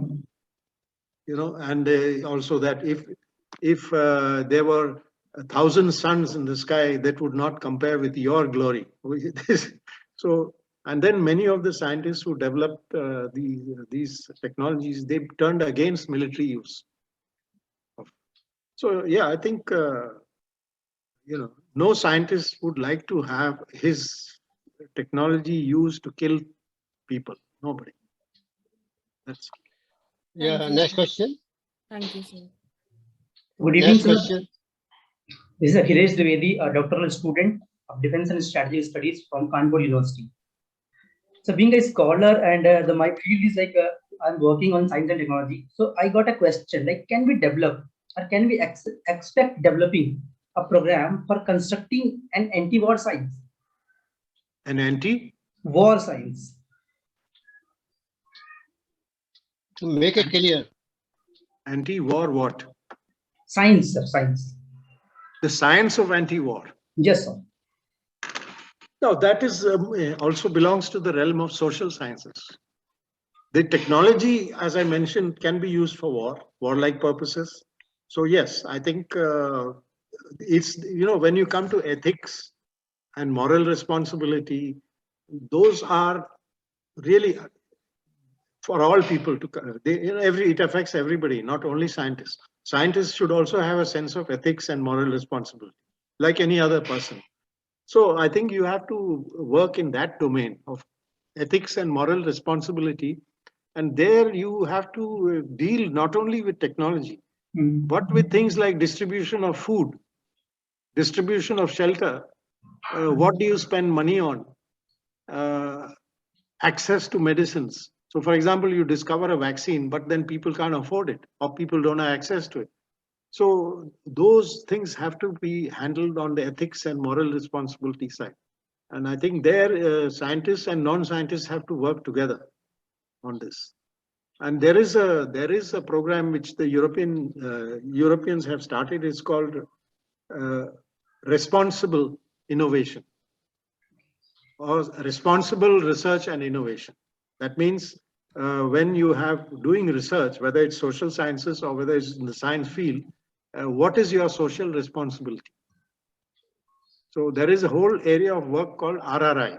And also that if there were 1,000 suns in the sky, that would not compare with your glory. So, and then many of the scientists who developed these technologies, they turned against military use. So yeah, I think no scientist would like to have his technology used to kill people. Nobody. That's Yeah, Thank you, next sir. question. Thank you, sir. Good evening, Next sir. question. This is Akhilesh Dwivedi, a doctoral student of Defense and Strategy Studies from Kanpur University. So, being a scholar and my field is like I'm working on science and technology. So, I got a question like, can we develop or can we expect developing a program for constructing an anti-war science? an War science. To make it clear. Anti-war what? Science, sir, science. The science of anti-war. Yes, sir. Now, that is also belongs to the realm of social sciences. The technology, as I mentioned, can be used for warlike purposes. So yes, I think it's, when you come to ethics and moral responsibility, those are really for all people to, it affects everybody, not only scientists. Scientists should also have a sense of ethics and moral responsibility, like any other person. So I think you have to work in that domain of ethics and moral responsibility. And there you have to deal not only with technology, but with things like distribution of food, distribution of shelter. What do you spend money on? Access to medicines. So, for example, you discover a vaccine, but then people can't afford it, or people don't have access to it. So those things have to be handled on the ethics and moral responsibility side. And I think there, scientists and non-scientists have to work together on this. And there is a program which the Europeans have started. It's called responsible innovation or responsible research and innovation. That means when you have doing research, whether it's social sciences or whether it's in the science field, what is your social responsibility? So there is a whole area of work called RRI,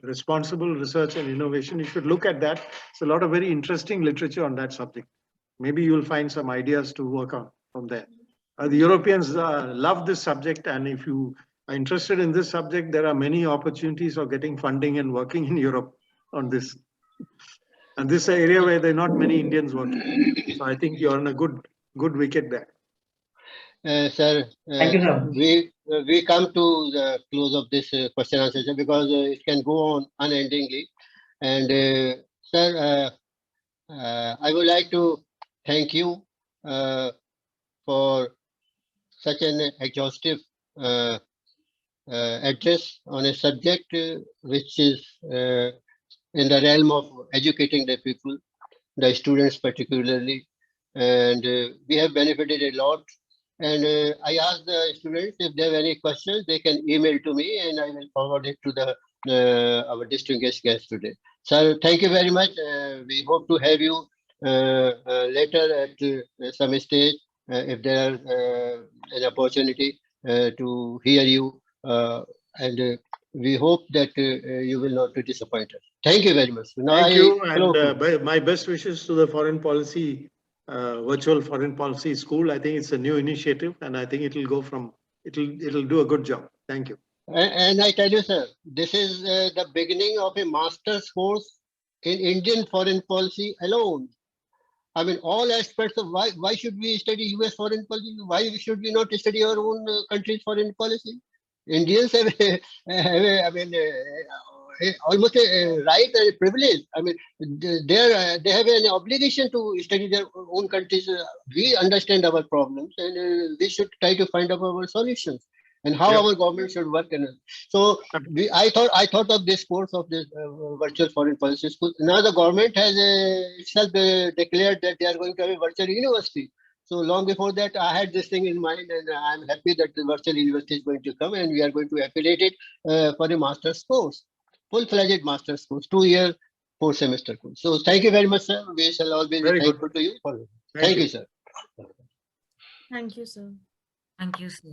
Responsible Research and Innovation. You should look at that. It's a lot of very interesting literature on that subject. Maybe you'll find some ideas to work on from there. The Europeans love this subject, and if you are interested in this subject, there are many opportunities of getting funding and working in Europe on this. And this is an area where there are not many Indians working. So I think you're on a good wicket there. Sir, Thank you, sir. we come to the close of this question answer session because it can go on unendingly. And sir, I would like to thank you for such an exhaustive address on a subject which is in the realm of educating the people, the students particularly, and we have benefited a lot. And I ask the students if they have any questions, they can email to me, and I will forward it to the our distinguished guest today. Sir, thank you very much. We hope to have you later at some stage if there an opportunity to hear you, and we hope that you will not be disappointed. Thank you very much. Now Thank you, and my best wishes to the foreign policy, virtual foreign policy school. I think it's a new initiative, and I think it'll do a good job. Thank you. And I tell you, sir, this is the beginning of a master's course in Indian foreign policy alone. I mean, all aspects of why should we study US foreign policy? Why should we not study our own country's foreign policy? Indians have, almost a right and a privilege. I mean, they have an obligation to study their own countries. We understand our problems, and we should try to find out our solutions and how our government should work. And so I thought of this course of this virtual foreign policy school. Now the government has itself declared that they are going to have a virtual university. So long before that, I had this thing in mind, and I'm happy that the virtual university is going to come, and we are going to affiliate it for a master's course, full-fledged master's course, 2-year, 4-semester course. So thank you very much, sir. We shall always be thankful to you. Thank you, sir. Thank you, sir. Thank you, sir.